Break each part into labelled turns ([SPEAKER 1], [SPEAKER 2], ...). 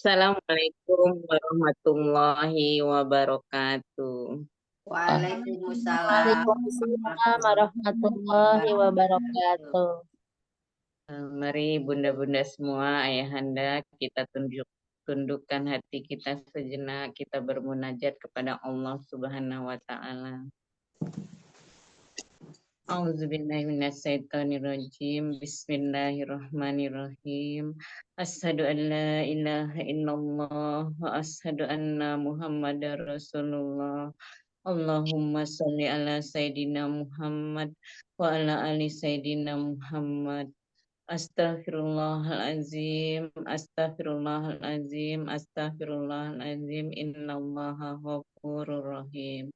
[SPEAKER 1] Assalamualaikum warahmatullahi wabarakatuh.
[SPEAKER 2] Waalaikumsalam
[SPEAKER 3] Waalaikumsalam
[SPEAKER 2] warahmatullahi
[SPEAKER 3] warahmatullahi
[SPEAKER 2] wabarakatuh.
[SPEAKER 3] wabarakatuh.
[SPEAKER 1] Mari bunda-bunda semua, ayahanda, kita tundukkan hati kita sejenak, kita bermunajat kepada Allah Subhanahu wa taala. A'udzubillahiminasyaitonirrajim. Bismillahirrahmanirrahim. Asyhadu an la ilaha illallah wa asyhadu anna Muhammadar Rasulullah. Allahumma sholli ala Sayyidina Muhammad wa ala ali Sayyidina Muhammad. Astaghfirullahalazim, astaghfirullahalazim, astaghfirullahalazim. Innallaha ghafurur rahim.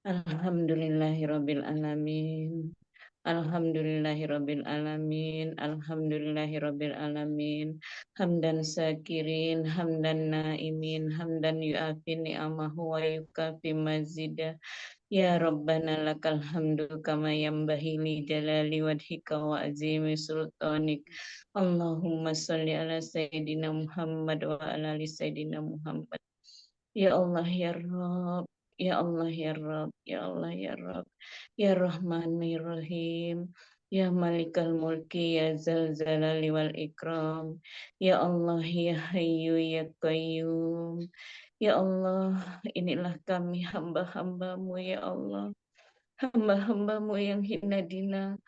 [SPEAKER 1] Alhamdulillahirabbil alamin. Alhamdulillahirabbil alamin. Alhamdulillahirabbil alamin. Hamdan syakirin, hamdan naimin, hamdan yu'afi ni'amahu wa yukafi mazidah. Ya Rabbana lakal hamdu kama yanbaghi li jalali wajhika wa azimi sultanik. Allahumma sholli ala Sayyidina Muhammad wa ala ali Sayyidina Muhammad. Ya Allah ya Rabb, ya Allah ya Rabb, ya Allah ya Rabb, ya Rahmanir Rahim, ya Malikal Mulki, ya Zal Jalali wal Ikram, ya Allah ya Hayyu ya Qayyum. Ya Allah, inilah kami hamba-hambamu ya Allah. Hamba-hambamu yang hina dina,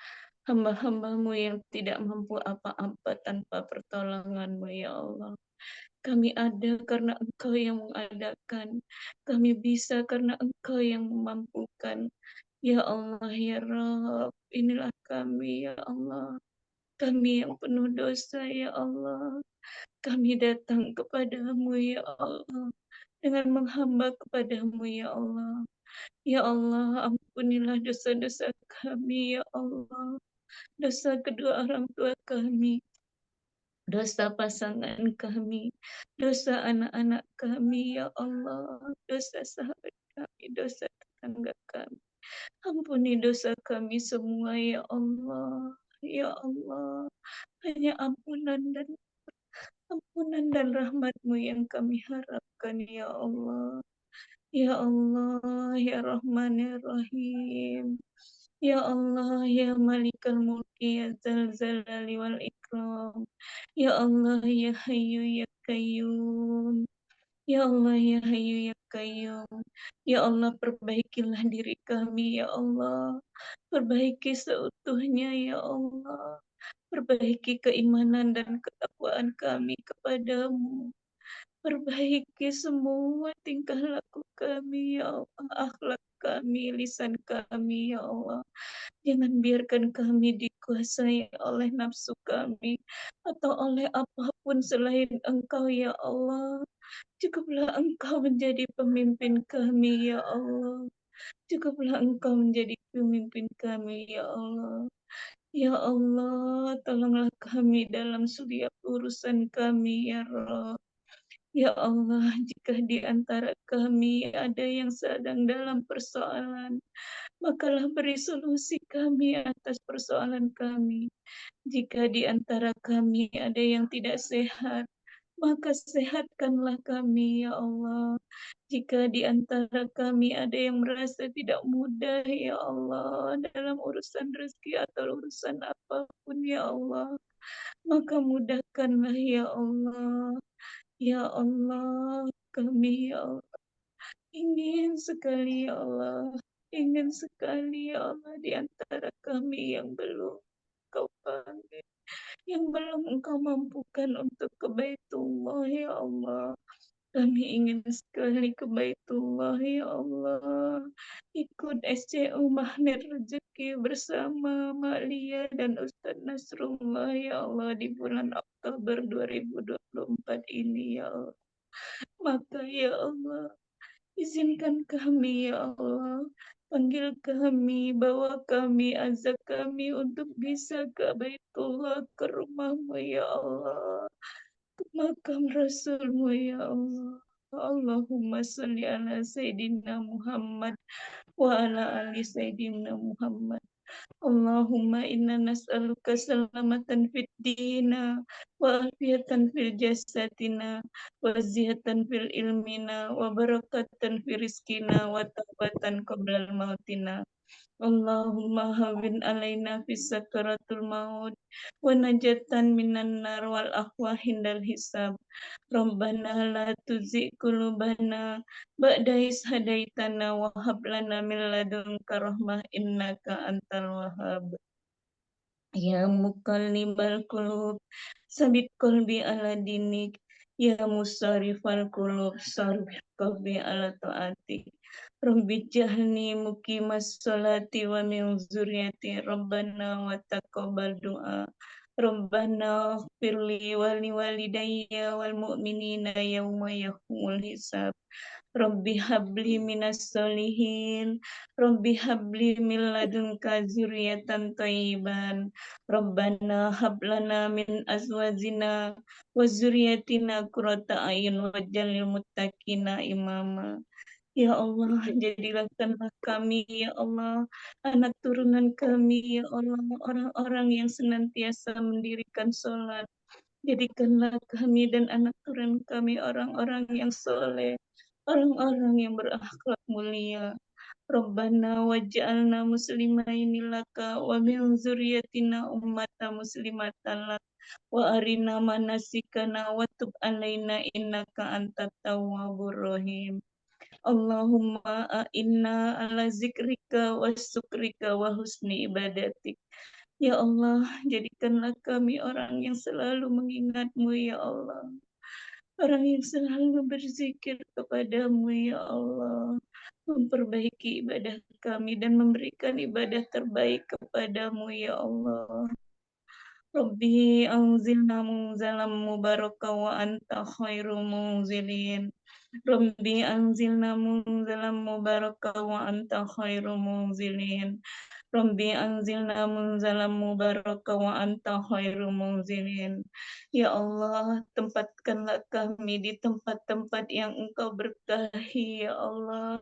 [SPEAKER 1] hamba-hambamu yang tidak mampu apa-apa tanpa pertolonganmu ya Allah. Kami ada karena Engkau yang mengadakan. Kami bisa karena Engkau yang memampukan. Ya Allah, ya Rabb, inilah kami, ya Allah. Kami yang penuh dosa, ya Allah. Kami datang kepadamu, ya Allah, dengan menghamba kepadamu, ya Allah. Ya Allah, ampunilah dosa-dosa kami, ya Allah. Dosa kedua orang tua kami, dosa pasangan kami, dosa anak-anak kami, ya Allah, dosa sahabat kami, dosa tetangga kami. Ampuni dosa kami semua, ya Allah. Ya Allah, hanya ampunan dan rahmat-Mu yang kami harapkan, ya Allah. Ya Allah, ya Rahman, ya Rahim. Ya Allah, ya Malikal Mulki, ya Zal Jalali wal Ikram. Ya Allah, ya Hayyu, ya Qayyum. Ya Allah, ya Hayyu, ya Qayyum. Ya Allah, perbaikilah diri kami, ya Allah. Perbaiki seutuhnya, ya Allah. Perbaiki keimanan dan ketakwaan kami kepadamu. Perbaiki semua tingkah laku kami, ya Allah. Akhlak kami, lisan kami, ya Allah. Jangan biarkan kami dikuasai oleh nafsu kami atau oleh apapun selain Engkau, ya Allah. Cukuplah Engkau menjadi pemimpin kami, ya Allah. Cukuplah Engkau menjadi pemimpin kami, ya Allah. Ya Allah, tolonglah kami dalam setiap urusan kami, ya Rabb. Ya Allah, jika di antara kami ada yang sedang dalam persoalan, makalah beri solusi kami atas persoalan kami. Jika di antara kami ada yang tidak sehat, maka sehatkanlah kami, ya Allah. Jika di antara kami ada yang merasa tidak mudah, ya Allah, dalam urusan rezeki atau urusan apapun, ya Allah, maka mudahkanlah, ya Allah. Ya Allah, kami, ya Allah, ingin sekali, ya Allah, ingin sekali, ya Allah, di antara kami yang belum Kau panggil, yang belum Engkau mampukan untuk ke Baitullah, ya Allah. Kami ingin sekali ke Baitullah, ya Allah. Ikut SCU Magnet Rezeki bersama Mak Lia dan Ustadz Nasrullah, ya Allah, di bulan Oktober 2024 ini, ya Allah. Maka, ya Allah, izinkan kami, ya Allah. Panggil kami, bawa kami, azab kami untuk bisa ke Baitullah, ke rumahmu, ya Allah. Ke makam Rasulmu, ya Allah. Allahumma salli ala Sayyidina Muhammad wa ala ali Sayyidina Muhammad. Allahumma inna nas'aluka salamatan fid dina wa afiatan fil jasadina wa ziyatan fil ilmina wa barakatan fil rizkina wa taubatan qoblal mautina. Allahumma hawwin alaina fis sakaratul maut wa najatan minan nar wal afwa hindal hisab. Rabbana la tuzigh qulubana ba'da idh hadaitana wa hab lana min ladunka rahmah innaka antal wahhab. Ya muqallibal qulub, sabit qalbi ala dinik. Ya musarrifal qulub, sarrif qalbi ala taatik. Rabbi ij'alni muqimas sholati wa min dzurriyyati Rabbana wa taqabbal du'a. Rabbana ighfirli wa liwalidayya wal mu'minina yawma yaqumul hisab. Rabbi habli minas solihin. Rabbi habli min ladunka dzurriyyatan thayyiban. Rabbana hablana min azwajina wa dzurriyyatina qurrata a'yun waj'alnil muttaqina imama. Ya Allah, jadikanlah kami, ya Allah, anak turunan kami, ya Allah, orang-orang yang senantiasa mendirikan sholat. Jadikanlah kami dan anak turunan kami orang-orang yang soleh, orang-orang yang berakhlak mulia. Rabbana waj'alna muslimaini laka wa min dzurriyyatina ummatan muslimatan lak wa arina manasikana wa tub alaina innaka antat tawwabur rahim. Allahumma a'inna ala zikrika wa syukrika wa husni ibadatik. Ya Allah, jadikanlah kami orang yang selalu mengingatmu, ya Allah. Orang yang selalu berzikir kepadamu, ya Allah. Memperbaiki ibadah kami dan memberikan ibadah terbaik kepadamu, ya Allah. Rabbi anzilna munzalam mubaraka wa anta khairu munzilin. Rabbi anzilna munzalam mubaraka wa anta khairu munzilin. Rabbi anzilna munzalam mubaraka wa anta khairu munzilin. Ya Allah, tempatkanlah kami di tempat-tempat yang Engkau berkahi, ya Allah,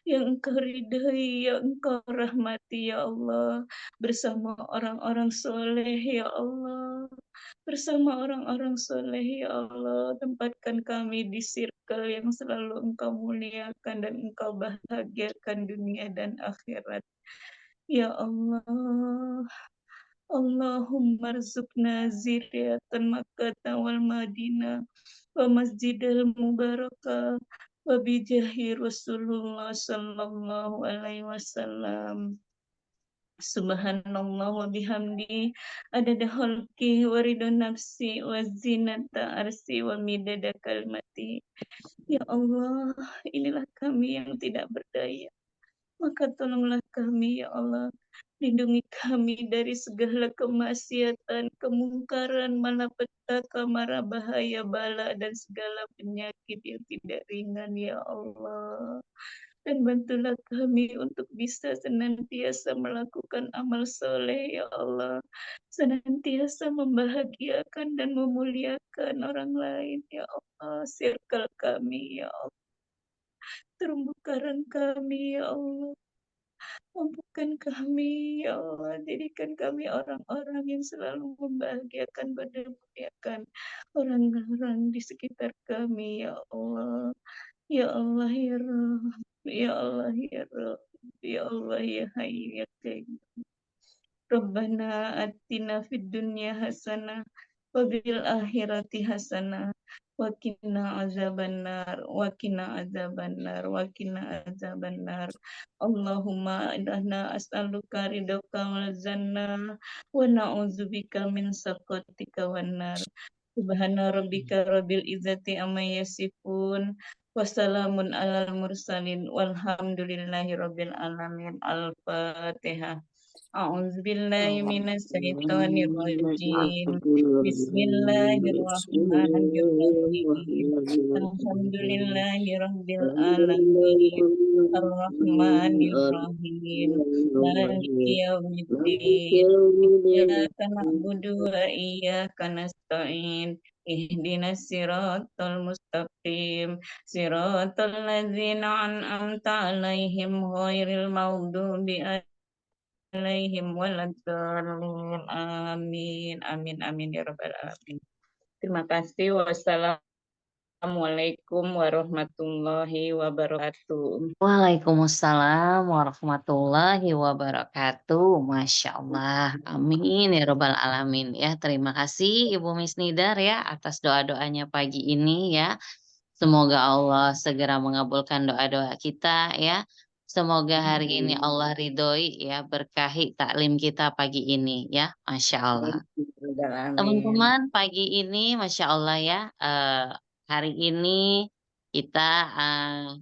[SPEAKER 1] yang Engkau ridhai, yang Engkau rahmati, ya Allah, bersama orang-orang soleh, ya Allah, bersama orang-orang soleh, ya Allah, tempatkan kami di circle yang selalu Engkau muliakan dan Engkau bahagiakan dunia dan akhirat. Ya Allah, Allahumma rzuqna zurriyatan Makkah wal Madinah wa Masjidil Mubarakah wa bijahi Rasulullah sallallahu alaihi wasallam. Subhanallah wa bihamdi adada khalqi wa ridha nafsi wa zinata arsi wa midada kalmati. Ya Allah, inilah kami yang tidak berdaya. Maka tolonglah kami, ya Allah. Lindungi kami dari segala kemaksiatan, kemungkaran, malapetaka, mara bahaya, bala, dan segala penyakit yang tidak ringan, ya Allah. Dan bantulah kami untuk bisa senantiasa melakukan amal soleh, ya Allah. Senantiasa membahagiakan dan memuliakan orang lain, ya Allah. Circle kami, ya Allah. Terumbu karang kami, ya Allah. Mampukan kami, ya Allah, jadikan kami orang-orang yang selalu membahagiakan dan memuliakan orang-orang di sekitar kami, ya Allah. Ya Allah, ya Rabb, ya Allah, ya Rabb, ya Allah, ya Hayyu, ya Qayyum. Rabbana atina fid dunya hasanah wa bil akhirati hasanah wa qina azabannar wa qina azabannar wa qina azabannar. Allahumma inna as'aluka ridhoka wal jannah wa na'udzubika min sakhatika wan nar. Subhana rabbika rabbil izzati amma yasifun wa salamun alal mursalin walhamdulillahi rabbil alamin. Al-Fatihah. A'udzu billahi minasyaitonir rajim. Bismillahirrahmanirrahim. Alhamdulillahi rabbil alamin. Ar-Rahmanir Rahim. Maliki yaumiddin. Iyyaka na'budu wa iyyaka nasta'in. Ihdinas siratal mustaqim. Siratal ladzina an'amta 'alaihim ghairil maghdubi 'alaihim waladdallin. Amin amin amin ya rabbal alamin. Terima kasih. Wassalamualaikum warahmatullahi wabarakatuh.
[SPEAKER 2] Waalaikumsalam warahmatullahi wabarakatuh. Masya Allah. Amin ya robbal alamin ya. Terima kasih Ibu Misnidar ya atas doa-doanya pagi ini ya. Semoga Allah segera mengabulkan doa-doa kita ya. Semoga hari ini Allah ridhoi ya, berkahi taklim kita pagi ini ya. Masya Allah.
[SPEAKER 1] Amin.
[SPEAKER 2] Teman-teman, pagi ini Masya Allah ya, hari ini kita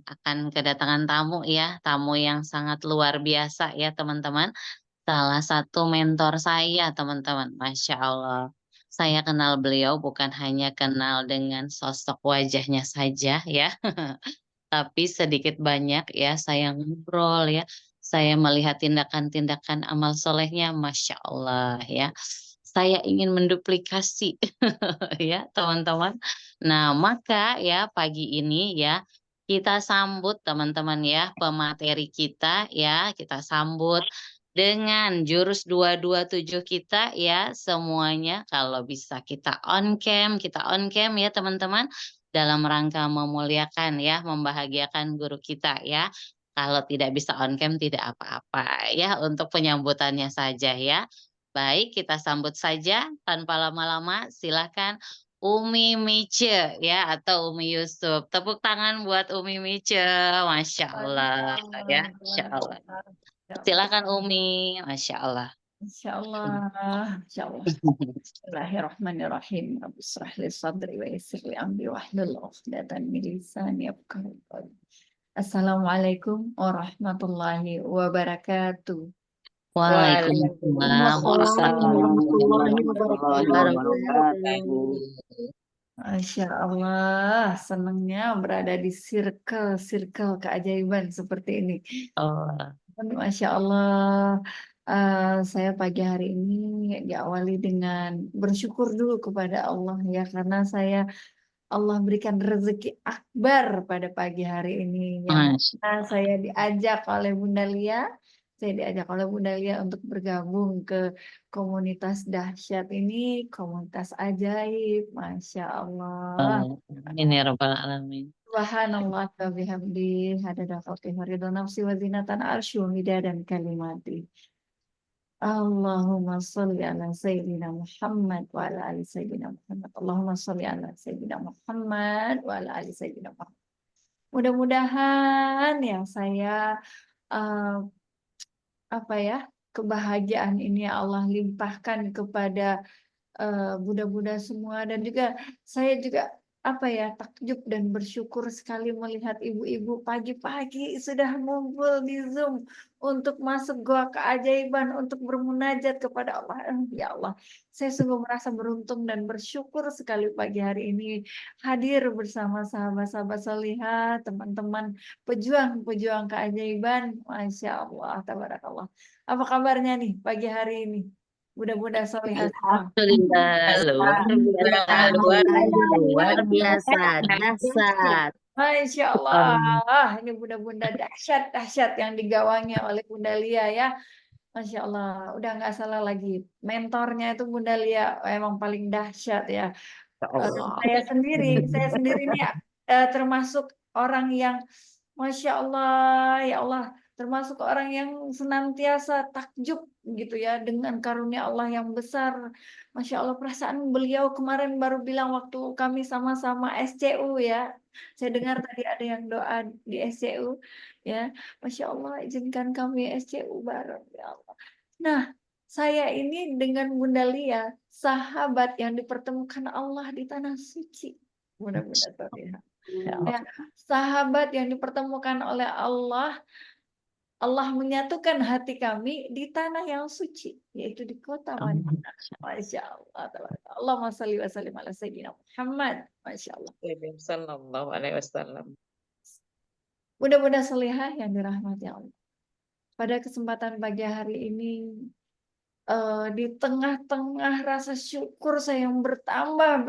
[SPEAKER 2] akan kedatangan tamu ya, tamu yang sangat luar biasa ya teman-teman. Salah satu mentor saya teman-teman, Masya Allah. Saya kenal beliau bukan hanya kenal dengan sosok wajahnya saja ya, tapi sedikit banyak ya saya ngobrol ya, saya melihat tindakan-tindakan amal solehnya, Masya Allah ya. Saya ingin menduplikasi ya teman-teman. Nah maka ya pagi ini ya kita sambut teman-teman ya pemateri kita ya, kita sambut dengan jurus 227 kita ya semuanya kalau bisa kita on cam ya teman-teman dalam rangka memuliakan ya, membahagiakan guru kita ya. Kalau tidak bisa on cam tidak apa-apa ya untuk penyambutannya saja ya. Baik, kita sambut saja tanpa lama-lama. Silakan Umi Mice ya atau Umi Yusuf. Tepuk tangan buat Umi Mice. Masya Allah ya, Masya Allah. Silakan Umi, Masya Allah.
[SPEAKER 3] Insyaallah, insyaallah. Bismillahirrahmanirrahim. Rabbi shrah li sadri wa yassir li amri wahlul 'uqdatam min lisani yafqahu qawli. Assalamualaikum warahmatullahi wabarakatuh.
[SPEAKER 2] Waalaikumsalam
[SPEAKER 3] Warahmatullahi
[SPEAKER 2] warahmatullahi wabarakatuh.
[SPEAKER 3] Masya Allah, senangnya berada di circle keajaiban seperti ini.
[SPEAKER 2] Oh,
[SPEAKER 3] Masya Allah, saya pagi hari ini diawali dengan bersyukur dulu kepada Allah ya, karena Allah berikan rezeki akbar pada pagi hari ini, yang
[SPEAKER 2] Masya
[SPEAKER 3] mana saya diajak oleh Bunda Lia untuk bergabung ke komunitas dahsyat ini, komunitas ajaib, Masya Allah.
[SPEAKER 2] Allah. Amin ya rabbal alamin.
[SPEAKER 3] Subhanallah wa bihamdi hadada khalqihi wa ridha nafsi wa zinatan arsy wa midadan kalimati. Allahumma sholli ala sayyidina Muhammad wa ala ali sayyidina Muhammad. Allahumma sholli ala sayyidina Muhammad wa ala ali sayyidina Muhammad. Mudah-mudahan yang saya eh, apa ya, kebahagiaan ini Allah limpahkan kepada Buddha-Buddha semua, dan juga saya juga apa ya, takjub dan bersyukur sekali melihat ibu-ibu pagi-pagi sudah ngumpul di Zoom untuk masuk goa keajaiban untuk bermunajat kepada Allah. Ya Allah, saya sungguh merasa beruntung dan bersyukur sekali pagi hari ini hadir bersama sahabat-sahabat solihah, teman-teman pejuang-pejuang keajaiban. Masya Allah, tabarakallah. Apa kabarnya nih pagi hari ini? Budak-budak solihah semua.
[SPEAKER 2] Alhamdulillah, luar biasa,
[SPEAKER 1] Alhamdulillah, luar
[SPEAKER 2] luar biasa,
[SPEAKER 1] biasa.
[SPEAKER 2] dahsyat.
[SPEAKER 3] Masya Allah, ini bunda-bunda dahsyat yang digawangi oleh Bunda Lia ya. Masya Allah, udah nggak salah lagi. Mentornya itu Bunda Lia emang paling dahsyat ya.
[SPEAKER 2] Ya Allah.
[SPEAKER 3] Saya sendiri ini termasuk orang yang Masya Allah, ya Allah, termasuk orang yang senantiasa takjub gitu ya dengan karunia Allah yang besar. Masya Allah, perasaan beliau kemarin baru bilang waktu kami sama-sama SCU ya. Saya dengar tadi ada yang doa di SCU ya. Masya Allah, izinkan kami SCU bareng ya Allah. Nah, saya ini dengan Bunda Lia, sahabat yang dipertemukan Allah di tanah suci. Mudah-mudahan ya.
[SPEAKER 2] Ya
[SPEAKER 3] Ya, sahabat yang dipertemukan oleh Allah, Allah menyatukan hati kami di tanah yang suci, yaitu di kota
[SPEAKER 2] Allah.
[SPEAKER 3] Madinah. Masya Allah. Allahumma sholli wa sallim ala Sayyidina Muhammad. Masya Allah.
[SPEAKER 1] Sallallahu alaihi wasallam.
[SPEAKER 3] Mudah-mudahan solihah yang dirahmati Allah. Pada kesempatan pagi hari ini, di tengah-tengah rasa syukur saya yang bertambah,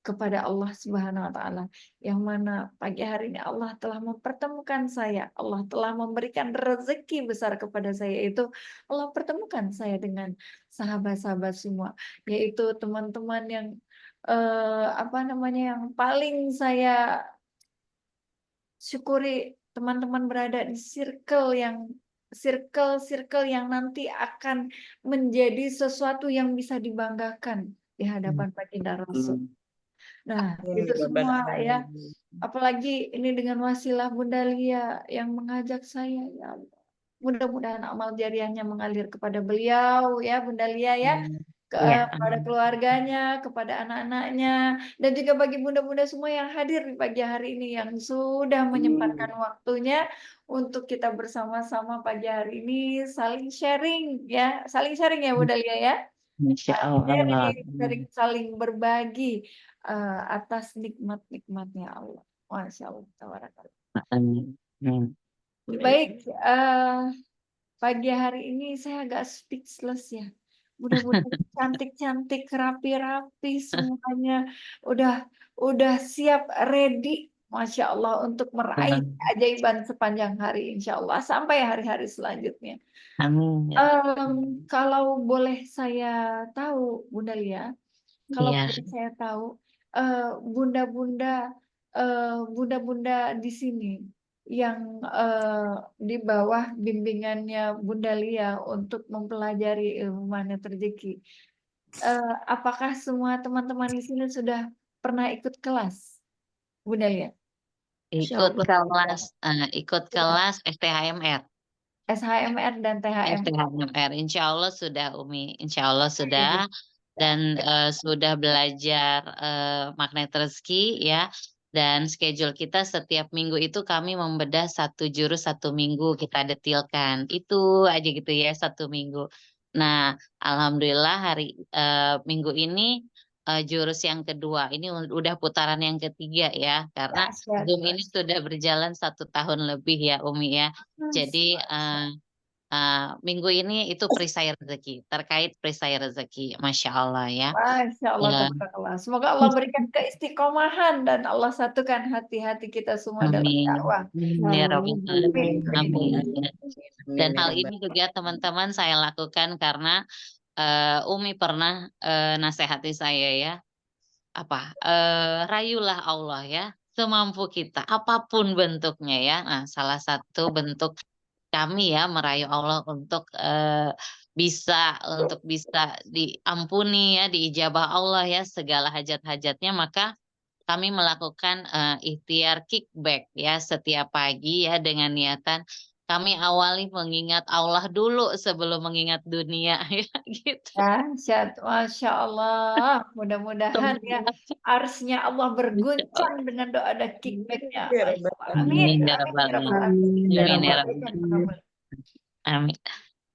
[SPEAKER 3] kepada Allah Subhanahu wa taala. Yang mana pagi hari ini Allah telah mempertemukan saya, Allah telah memberikan rezeki besar kepada saya, yaitu Allah pertemukan saya dengan sahabat-sahabat semua, yaitu teman-teman yang apa namanya, yang paling saya syukuri, teman-teman berada di circle yang nanti akan menjadi sesuatu yang bisa dibanggakan di hadapan baginda Rasul. Nah,
[SPEAKER 1] Amin
[SPEAKER 3] itu
[SPEAKER 1] ya rabbal
[SPEAKER 3] semua ya.
[SPEAKER 1] alamin.
[SPEAKER 3] Apalagi ini dengan wasilah Bunda Lia yang mengajak saya, ya Allah. Mudah-mudahan amal jariahnya mengalir kepada beliau ya, Bunda Lia ya,
[SPEAKER 2] Ya,
[SPEAKER 3] kepada keluarganya, kepada anak-anaknya, dan juga bagi bunda-bunda semua yang hadir di pagi hari ini yang sudah menyempatkan waktunya untuk kita bersama-sama pagi hari ini saling sharing ya, Bunda Lia ya.
[SPEAKER 2] Masya Allah.
[SPEAKER 3] Saling berbagi atas nikmat-nikmatnya Allah. Masya Allah. Tabarakallah.
[SPEAKER 2] Amin.
[SPEAKER 3] Baik, pagi hari ini saya agak speechless ya. Mudah-mudahan cantik-cantik, rapi-rapi semuanya udah siap ready, Masya Allah, untuk meraih keajaiban sepanjang hari, Insya Allah, sampai hari-hari selanjutnya.
[SPEAKER 2] Amin.
[SPEAKER 3] Kalau boleh saya tahu, Bunda Lia, kalau
[SPEAKER 2] Iya.
[SPEAKER 3] boleh saya tahu, bunda-bunda bunda-bunda di sini yang di bawah bimbingannya Bunda Lia untuk mempelajari ilmu magnet rezeki, apakah semua teman-teman di sini sudah pernah ikut kelas, Bunda Lia?
[SPEAKER 2] Ikut kelas, STHMR.
[SPEAKER 3] SHMR dan THM.
[SPEAKER 2] STHMR, insya Allah sudah Umi, insya Allah sudah. Dan sudah belajar magnet rezeki ya. Dan schedule kita setiap minggu itu kami membedah satu jurus satu minggu kita detilkan. Itu aja gitu ya, satu minggu. Nah, alhamdulillah hari minggu ini jurus yang kedua. Ini udah putaran yang ketiga ya. Karena Zoom ini sudah berjalan 1 tahun lebih ya Umi ya. Jadi minggu ini itu perisai rezeki, terkait perisai rezeki, Masya Allah ya.
[SPEAKER 3] Masya Allah, tabarakallah. Semoga Allah berikan keistiqomahan dan Allah satukan hati-hati kita semua dalam
[SPEAKER 2] Amin.
[SPEAKER 3] dakwah.
[SPEAKER 2] Ya Rabbal Alamin. Amin. Dan hal
[SPEAKER 1] Amin ya
[SPEAKER 2] ini juga teman-teman saya lakukan karena Umi pernah nasihati saya ya, rayulah Allah ya, semampu kita, apapun bentuknya ya. Nah, salah satu bentuk kami ya merayu Allah untuk bisa diampuni ya, diijabah Allah ya segala hajat-hajatnya, maka kami melakukan ikhtiar kickback ya setiap pagi ya dengan niatan kami awali mengingat Allah dulu sebelum mengingat dunia ya gitu.
[SPEAKER 3] Dahsyat, Masya Allah. Mudah-mudahan ya arsnya Allah berguncang dengan doa dan kickbacknya.
[SPEAKER 1] ya
[SPEAKER 3] Masya
[SPEAKER 1] rabbal
[SPEAKER 3] Allah. Amin.
[SPEAKER 2] Amin ya
[SPEAKER 3] Amin.
[SPEAKER 2] Rabbal
[SPEAKER 3] Ya Rabbal
[SPEAKER 2] Alamin.
[SPEAKER 3] Alamin. Dan
[SPEAKER 2] Amin ya
[SPEAKER 3] Allah
[SPEAKER 2] Rabbal
[SPEAKER 3] berikan
[SPEAKER 2] Alamin.
[SPEAKER 3] kabul.
[SPEAKER 2] Amin.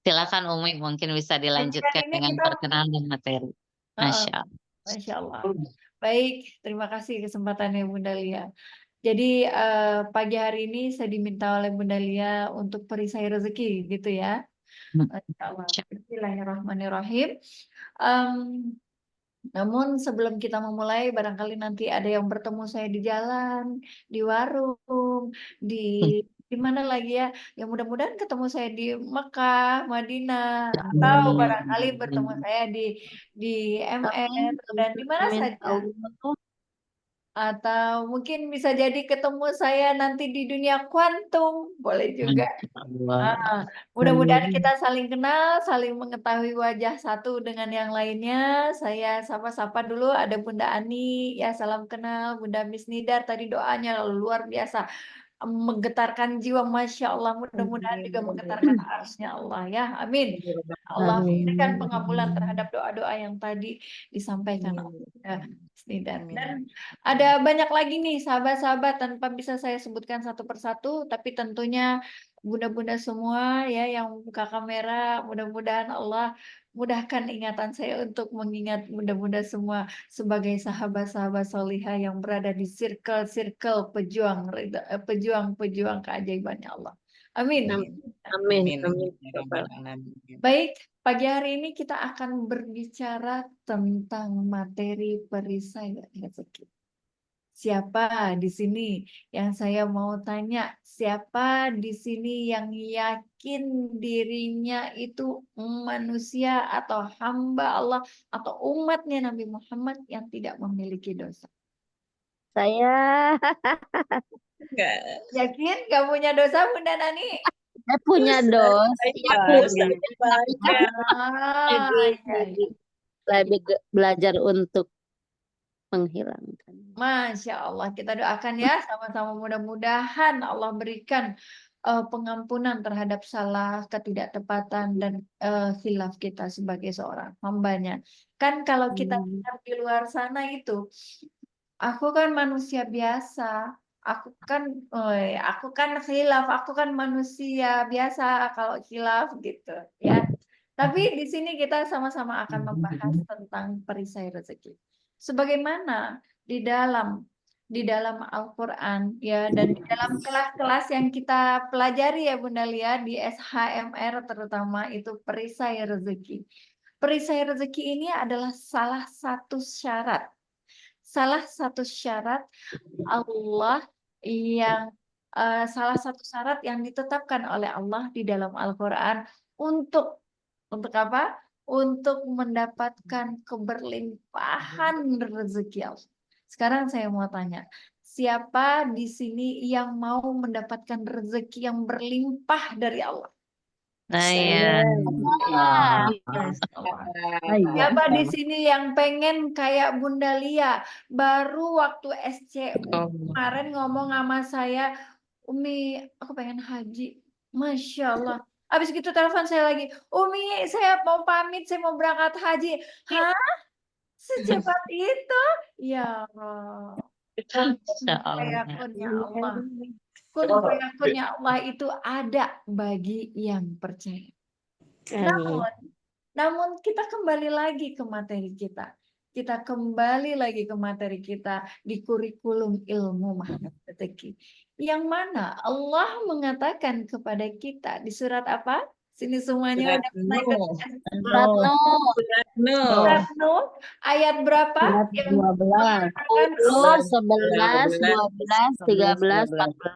[SPEAKER 2] Silakan Umi mungkin bisa
[SPEAKER 3] Nanti
[SPEAKER 2] dilanjutkan
[SPEAKER 3] ini
[SPEAKER 2] dengan
[SPEAKER 3] kita,
[SPEAKER 2] perkenalan dan materi. Masya Allah.
[SPEAKER 3] Masya Allah. Baik, terima kasih kesempatannya Bunda Lia. Jadi pagi hari ini saya diminta oleh Bunda Lia untuk perisai rezeki gitu ya. Masya Allah. Bismillahirrahmanirrahim. Namun sebelum kita memulai, barangkali nanti ada yang bertemu saya di jalan, di warung, di mana lagi ya? Yang mudah-mudahan ketemu saya di Mekah, Madinah, atau barangkali bertemu saya di MR dan di mana saja. Atau mungkin bisa jadi ketemu saya nanti di dunia kuantum, boleh juga. Mudah-mudahan kita saling kenal, saling mengetahui wajah satu dengan yang lainnya. Saya sapa-sapa dulu, ada Bunda Ani, ya salam kenal. Bunda Miss Nidar tadi doanya luar biasa, menggetarkan jiwa, Masya Allah. Mudah-mudahan juga menggetarkan arsy-Nya Allah ya, amin. Allah memberikan pengabulan terhadap doa-doa yang tadi disampaikan oleh Nidar. Dan ada banyak lagi nih sahabat-sahabat tanpa bisa saya sebutkan satu persatu, tapi tentunya bunda-bunda semua ya yang buka kamera, mudah-mudahan Allah mudahkan ingatan saya untuk mengingat bunda-bunda semua sebagai sahabat-sahabat solihah yang berada di circle-circle pejuang keajaibannya Allah. Amin.
[SPEAKER 4] Amin.
[SPEAKER 1] Amin.
[SPEAKER 4] Amin.
[SPEAKER 1] Ya Rabbal Alamin.
[SPEAKER 3] Baik, pagi hari ini kita akan berbicara tentang materi perisai rezeki. Siapa di sini yang saya mau tanya? Siapa di sini yang yakin dirinya itu manusia atau hamba Allah atau umatnya Nabi Muhammad yang tidak memiliki dosa?
[SPEAKER 4] Saya
[SPEAKER 1] Enggak.
[SPEAKER 3] Yakin gak punya dosa Bunda Nani?
[SPEAKER 4] punya dosa.
[SPEAKER 1] Dosanya banyak.
[SPEAKER 3] Ah,
[SPEAKER 4] Lagi,
[SPEAKER 3] iya, iya.
[SPEAKER 4] lagi belajar untuk menghilangkan.
[SPEAKER 3] Masya Allah, kita doakan ya sama-sama mudah-mudahan Allah berikan pengampunan terhadap salah, ketidaktepatan dan khilaf kita sebagai seorang hambanya. Kan kalau kita lihat di luar sana itu, aku kan manusia biasa, aku kan khilaf, aku kan manusia biasa kalau khilaf gitu ya. Tapi di sini kita sama-sama akan membahas tentang perisai rezeki. Sebagaimana di dalam Al-Qur'an ya dan di dalam kelas-kelas yang kita pelajari ya Bunda Lia di SHMR terutama itu perisai rezeki. Perisai rezeki ini adalah salah satu syarat Allah yang salah satu syarat yang ditetapkan oleh Allah di dalam Al-Qur'an untuk apa? Untuk mendapatkan keberlimpahan rezeki Allah. Sekarang saya mau tanya, siapa di sini yang mau mendapatkan rezeki yang berlimpah dari Allah?
[SPEAKER 2] Saya.
[SPEAKER 3] Siapa di sini yang pengen kayak Bunda Lia? Baru waktu SCU kemarin ngomong sama saya, Umi, aku pengen haji. Masya Allah. Habis gitu telepon saya lagi, Umi, saya mau pamit, saya mau berangkat haji. Hah? Secepat itu? Ya Allah. Fayakunnya Allah. Kun fayakunnya Allah itu ada bagi yang percaya. Namun kita kembali lagi ke materi kita. Kita kembali lagi ke materi kita di kurikulum ilmu makna rezeki. Yang mana Allah mengatakan kepada kita di surat apa? Sini semuanya
[SPEAKER 1] Surat
[SPEAKER 3] udah naik ke
[SPEAKER 1] Surat Nuh.
[SPEAKER 3] surat Nuh ayat berapa? Yang
[SPEAKER 4] 12,
[SPEAKER 3] mengatakan
[SPEAKER 4] 11, 12, 13, 14.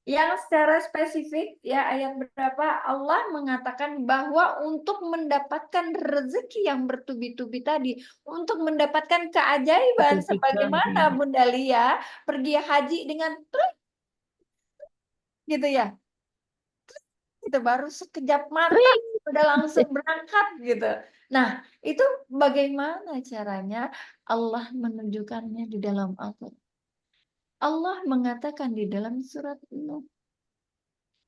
[SPEAKER 3] yang secara spesifik ya ayat berapa Allah mengatakan bahwa untuk mendapatkan rezeki yang bertubi-tubi tadi, untuk mendapatkan keajaiban sebagaimana Bunda Lia pergi haji dengan trik gitu ya. Itu baru sekejap mata udah langsung berangkat gitu. Nah, itu bagaimana caranya Allah menunjukkannya di dalam Al-Qur'an. Allah mengatakan di dalam surat Nuh,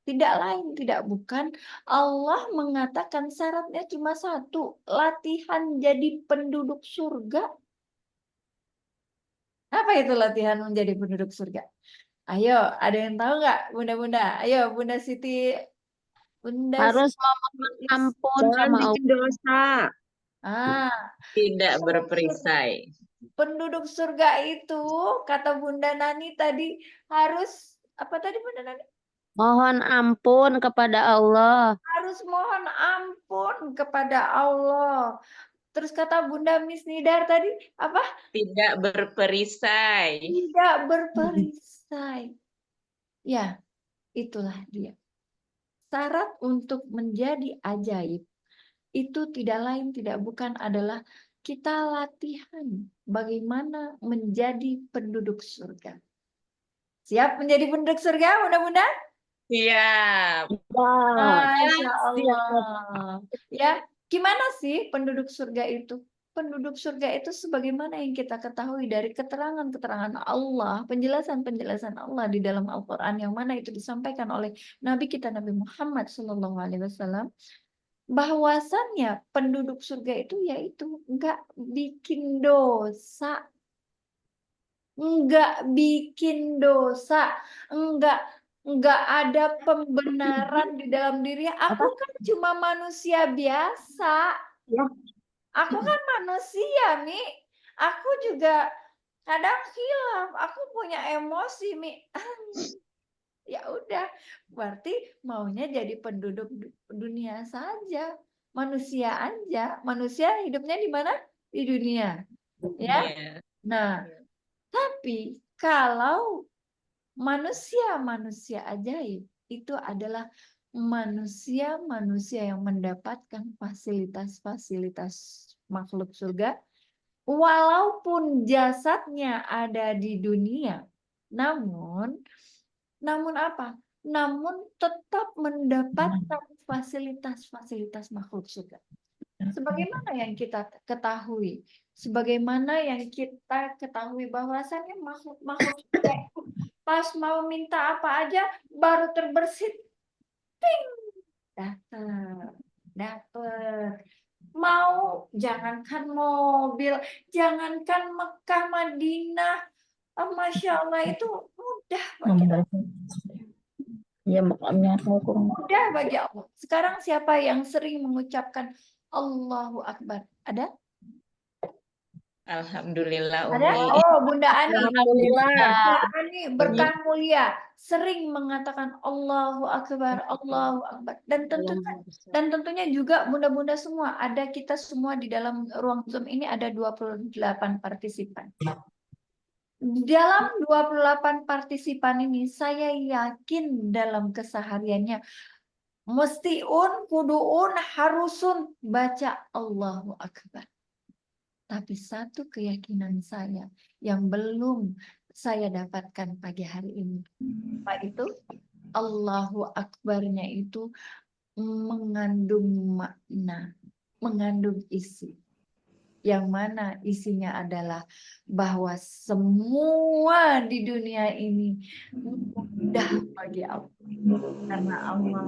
[SPEAKER 3] tidak lain, tidak bukan. Allah mengatakan syaratnya cuma satu, latihan jadi penduduk surga. Apa itu latihan menjadi penduduk surga? Ayo, ada yang tahu nggak, Bunda-bunda? Ayo, Bunda Siti. Bunda
[SPEAKER 4] Harus
[SPEAKER 3] Siti.
[SPEAKER 4] mohon ampun
[SPEAKER 5] Jangan
[SPEAKER 4] sama
[SPEAKER 5] bikin dosa.
[SPEAKER 1] Tidak berperisai.
[SPEAKER 3] Penduduk surga itu, kata Bunda Nani tadi, harus, apa tadi Bunda Nani?
[SPEAKER 4] Mohon ampun kepada Allah.
[SPEAKER 3] Harus mohon ampun kepada Allah. Terus kata Bunda Miss Nidar tadi, apa?
[SPEAKER 1] Tidak berperisai.
[SPEAKER 3] Tidak berperisai. Ya, itulah dia. Syarat untuk menjadi ajaib itu tidak lain, tidak bukan adalah kita latihan bagaimana menjadi penduduk surga. Siap menjadi penduduk surga, Bunda-bunda?
[SPEAKER 1] Siap.
[SPEAKER 3] Masya Allah. Ya, gimana sih penduduk surga itu? Penduduk surga itu sebagaimana yang kita ketahui dari keterangan-keterangan Allah, penjelasan-penjelasan Allah di dalam Al-Qur'an yang mana itu disampaikan oleh Nabi kita Nabi Muhammad SAW, bahwasannya penduduk surga itu yaitu enggak bikin dosa, enggak bikin dosa, enggak ada pembenaran di dalam dirinya. Aku kan cuma manusia biasa. Aku kan manusia, Mi. Aku juga kadang khilaf. Aku punya emosi, Mi. Ya udah, berarti maunya jadi penduduk dunia saja, manusia aja. Manusia hidupnya di mana? Di dunia, ya.
[SPEAKER 1] Iya.
[SPEAKER 3] Nah, tapi kalau manusia-manusia ajaib itu adalah manusia-manusia yang mendapatkan fasilitas-fasilitas makhluk surga, walaupun jasadnya ada di dunia, namun apa? Namun tetap mendapatkan fasilitas-fasilitas makhluk surga. Sebagaimana yang kita ketahui, bahwasannya makhluk-makhluk surga itu pas mau minta apa aja baru terbersit, ting, dapat. Mau jangankan mobil, jangankan Mekah, Madinah, Masya Allah itu mudah bagi Allah.
[SPEAKER 4] Ya makamnya aku kurang.
[SPEAKER 3] Mudah bagi Allah. Sekarang siapa yang sering mengucapkan Allahu Akbar? Ada?
[SPEAKER 1] Alhamdulillah
[SPEAKER 3] Ada?
[SPEAKER 1] Umi.
[SPEAKER 3] Oh, Bunda Ani.
[SPEAKER 4] Alhamdulillah.
[SPEAKER 3] Bunda Ani berkah mulia sering mengatakan Allahu Akbar, Allahu Akbar. Dan tentunya juga bunda-bunda semua, ada kita semua di dalam ruang Zoom ini ada 28 partisipan. Dalam 28 partisipan ini saya yakin dalam kesehariannya kuduun, harusun baca Allahu Akbar. Tapi satu keyakinan saya yang belum saya dapatkan pagi hari ini, apa itu? Allahu Akbarnya itu mengandung makna, mengandung isi. Yang mana isinya adalah bahwa semua di dunia ini mudah bagi Allah. Karena Allah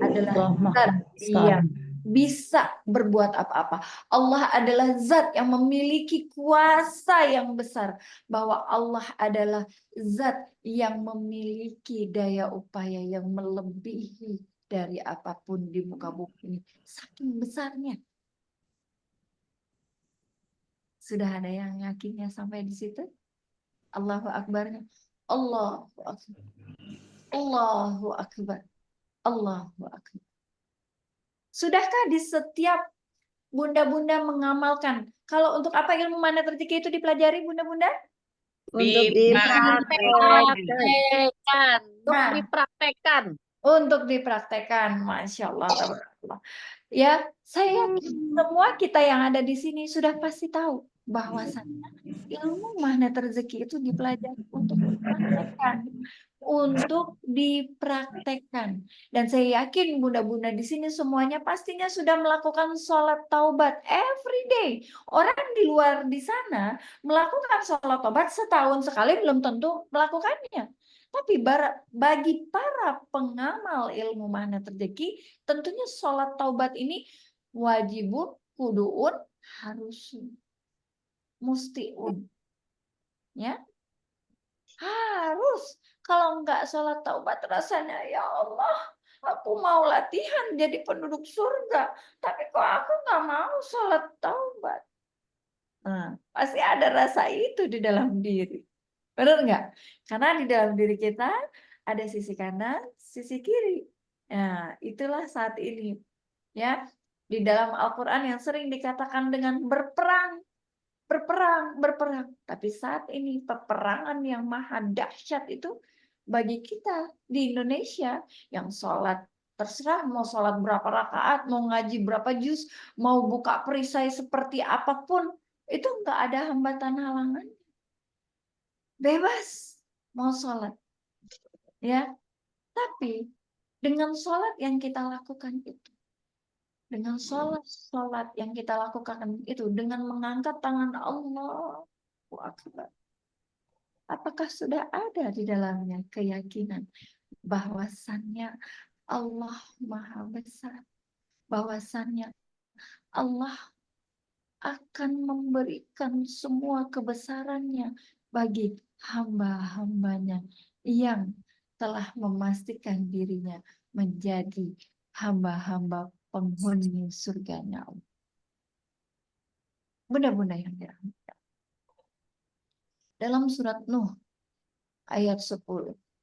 [SPEAKER 3] adalah zat yang bisa berbuat apa-apa. Allah adalah zat yang memiliki kuasa yang besar. Bahwa Allah adalah zat yang memiliki daya upaya yang melebihi dari apapun di muka bumi ini. Saking besarnya. Sudah ada yang yakinnya sampai di situ? Allahu Akbarnya. Allahu Akbar. Allahu Akbar. Allahu Akbar. Sudahkah di setiap bunda-bunda mengamalkan? Kalau untuk apa ilmu mana rezeki itu dipelajari bunda-bunda?
[SPEAKER 4] Untuk
[SPEAKER 2] Dipraktekkan.
[SPEAKER 3] Nah.
[SPEAKER 2] Dipraktekkan.
[SPEAKER 3] Untuk dipraktekkan, Masya Allah, tabarakallah. Ya, saya yakin semua kita yang ada di sini sudah pasti tahu bahwasannya ilmu magnet rezeki itu dipelajari untuk dipraktekkan. Dan saya yakin bunda-bunda di sini semuanya pastinya sudah melakukan sholat taubat every day. Orang di luar di sana melakukan sholat taubat setahun sekali belum tentu melakukannya. Tapi bagi para pengamal ilmu magnet rezeki, tentunya sholat taubat ini wajibun, kuduun, harusun, mustiun. Ya, harus. Kalau enggak sholat taubat rasanya, ya Allah, aku mau latihan jadi penduduk surga. Tapi kok aku nggak mau sholat taubat. Nah, pasti ada rasa itu di dalam diri. Benar nggak? Karena di dalam diri kita ada sisi kanan, sisi kiri. Nah, itulah saat ini. Ya, di dalam Al-Quran yang sering dikatakan dengan berperang. Tapi saat ini peperangan yang maha dahsyat itu bagi kita di Indonesia yang sholat terserah mau sholat berapa rakaat, mau ngaji berapa juz, mau buka perisai seperti apapun, itu enggak ada hambatan halangan. Bebas mau sholat. Ya, tapi dengan sholat yang kita lakukan itu, dengan sholat yang kita lakukan itu, dengan mengangkat tangan Allahu Akbar, apakah sudah ada di dalamnya keyakinan bahwasannya Allah Maha Besar, bahwasannya Allah akan memberikan semua kebesarannya bagi hamba-hambanya yang telah memastikan dirinya menjadi hamba-hamba penghuni surganya Allah. Bunda-bunda yang dirahmati. Dalam surat Nuh ayat 10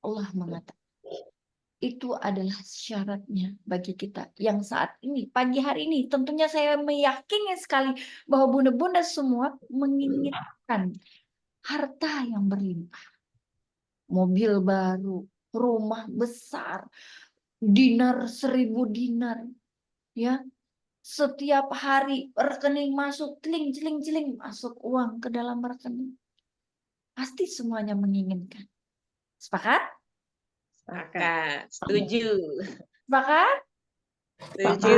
[SPEAKER 3] Allah mengatakan, Itu adalah syaratnya bagi kita yang saat ini, pagi hari ini. Tentunya saya meyakini sekali bahwa bunda-bunda semua menginginkan harta yang berlimpah. Mobil baru, rumah besar, dinar 1000 dinar. Ya, setiap hari rekening masuk, celing, celing, celing, masuk uang ke dalam rekening. Pasti semuanya menginginkan. Sepakat?
[SPEAKER 1] Sepakat. Setuju.
[SPEAKER 3] Sepakat?
[SPEAKER 1] Setuju.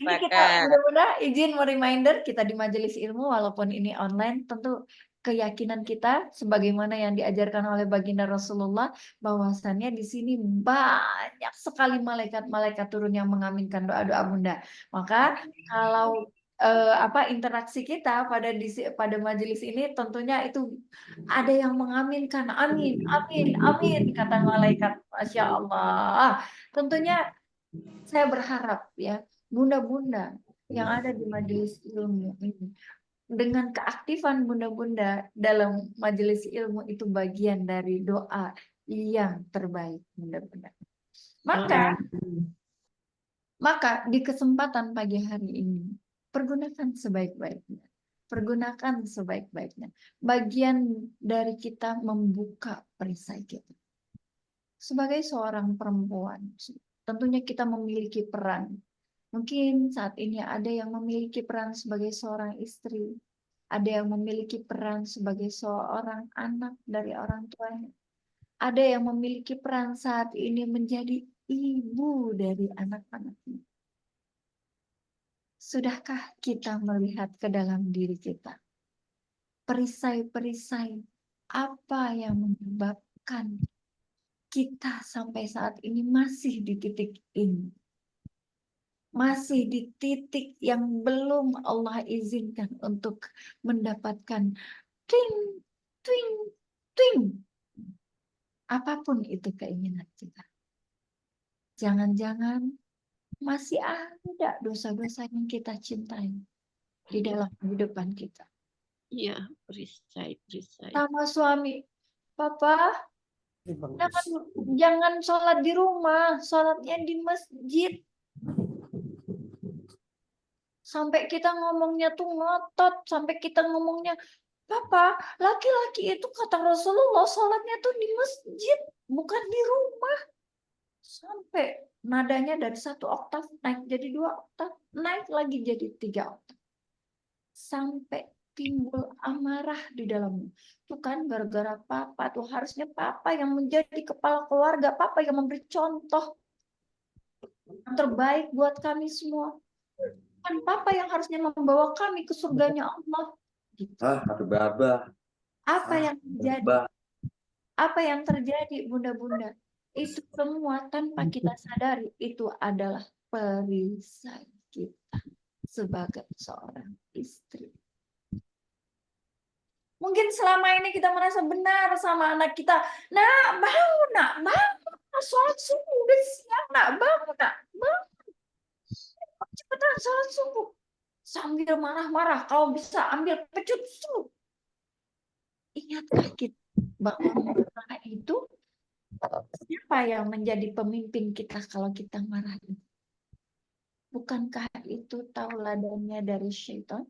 [SPEAKER 3] Ini kita
[SPEAKER 1] Sepakat.
[SPEAKER 3] mudah-mudahan izin reminder kita di majelis ilmu walaupun ini online, tentu keyakinan kita sebagaimana yang diajarkan oleh baginda Rasulullah bahwasannya di sini banyak sekali malaikat-malaikat turun yang mengaminkan doa-doa bunda. Maka kalau interaksi kita pada majelis ini tentunya itu ada yang mengaminkan, amin, amin, amin kata malaikat, masya Allah. Tentunya saya berharap ya bunda-bunda yang ada di majelis ilmu ini dengan keaktifan bunda-bunda dalam majelis ilmu itu bagian dari doa yang terbaik bunda-bunda. Maka di kesempatan pagi hari ini pergunakan sebaik-baiknya. Pergunakan sebaik-baiknya. Bagian dari kita membuka perisai kita. Sebagai seorang perempuan, tentunya kita memiliki peran. Mungkin saat ini ada yang memiliki peran sebagai seorang istri, ada yang memiliki peran sebagai seorang anak dari orang tuanya, ada yang memiliki peran saat ini menjadi ibu dari anak-anaknya. Sudahkah kita melihat ke dalam diri kita? Perisai-perisai apa yang menyebabkan kita sampai saat ini masih di titik ini? Masih di titik yang belum Allah izinkan untuk mendapatkan twing, twing, twing. Apapun itu keinginan kita. Jangan-jangan masih ada dosa-dosa yang kita cintai di dalam kehidupan kita.
[SPEAKER 4] Iya, perisai.
[SPEAKER 3] Sama suami, Papa, jangan sholat di rumah, sholatnya di masjid. Sampai kita ngomongnya tuh ngotot, sampai kita ngomongnya, Papa, laki-laki itu kata Rasulullah sholatnya tuh di masjid, bukan di rumah. Sampai nadanya dari 1 oktav naik jadi 2 oktav, naik lagi jadi 3 oktav. Sampai timbul amarah di dalamnya. Itu kan gara-gara papa, tuh harusnya papa yang menjadi kepala keluarga, papa yang memberi contoh yang terbaik buat kami semua. Kan papa yang harusnya membawa kami ke surganya Allah. Gitu. Apa yang terjadi? Apa yang terjadi bunda-bunda? Itu semua tanpa kita sadari itu adalah perisai kita sebagai seorang istri. Mungkin selama ini kita merasa benar sama anak kita. Nak, bangun, sholat subuh udah siang, nak, bangun, cepetan sholat subuh. Sambil marah-marah, kalau bisa ambil pecut subuh. Ingatkah kita bahwa marah itu siapa yang menjadi pemimpin kita kalau kita marah? Bukankah itu tauladannya dari syaitan?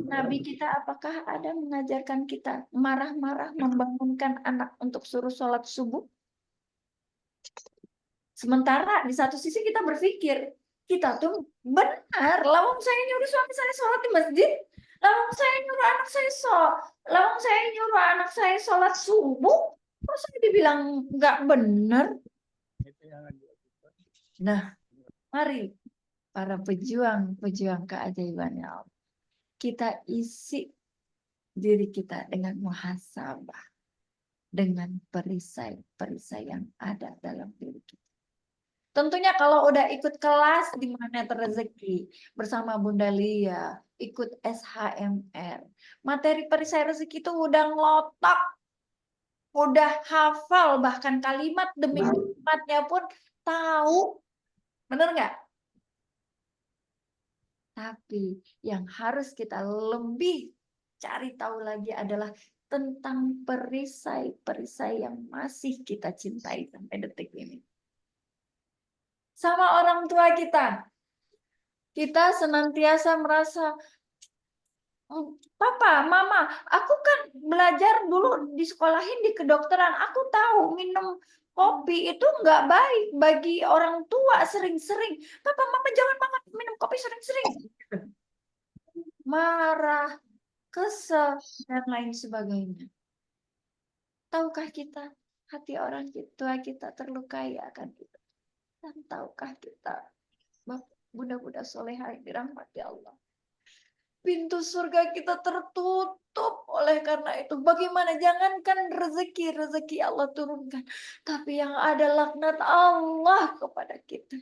[SPEAKER 3] Nabi kita apakah ada mengajarkan kita marah-marah membangunkan anak untuk suruh sholat subuh? Sementara di satu sisi kita berpikir, kita tuh benar, lawang saya nyuruh suami saya sholat di masjid, lawang saya nyuruh anak saya sholat subuh, kok saya dibilang nggak benar? Nah, mari para pejuang keajaiban Allah, kita isi diri kita dengan muhasabah, dengan perisai-perisai yang ada dalam diri kita. Tentunya kalau udah ikut kelas di Magnet Rezeki bersama Bunda Lia, ikut SHMR, materi perisai rezeki itu udah ngelotok, udah hafal, bahkan kalimat demi kalimatnya pun tahu. Bener nggak? Tapi yang harus kita lebih cari tahu lagi adalah tentang perisai-perisai yang masih kita cintai sampai detik ini. Sama orang tua kita senantiasa merasa, Papa, Mama, aku kan belajar dulu di sekolahin di kedokteran. Aku tahu minum kopi itu nggak baik bagi orang tua sering-sering. Papa, Mama jangan banget minum kopi sering-sering. Marah, kesel, dan lain sebagainya. Tahukah kita hati orang tua kita terlukai akan kita? Dan tahukah kita, Bunda-bunda soleha yang dirahmati Allah, pintu surga kita tertutup oleh karena itu. Bagaimana? Jangankan rezeki Allah turunkan, tapi yang ada laknat Allah kepada kita.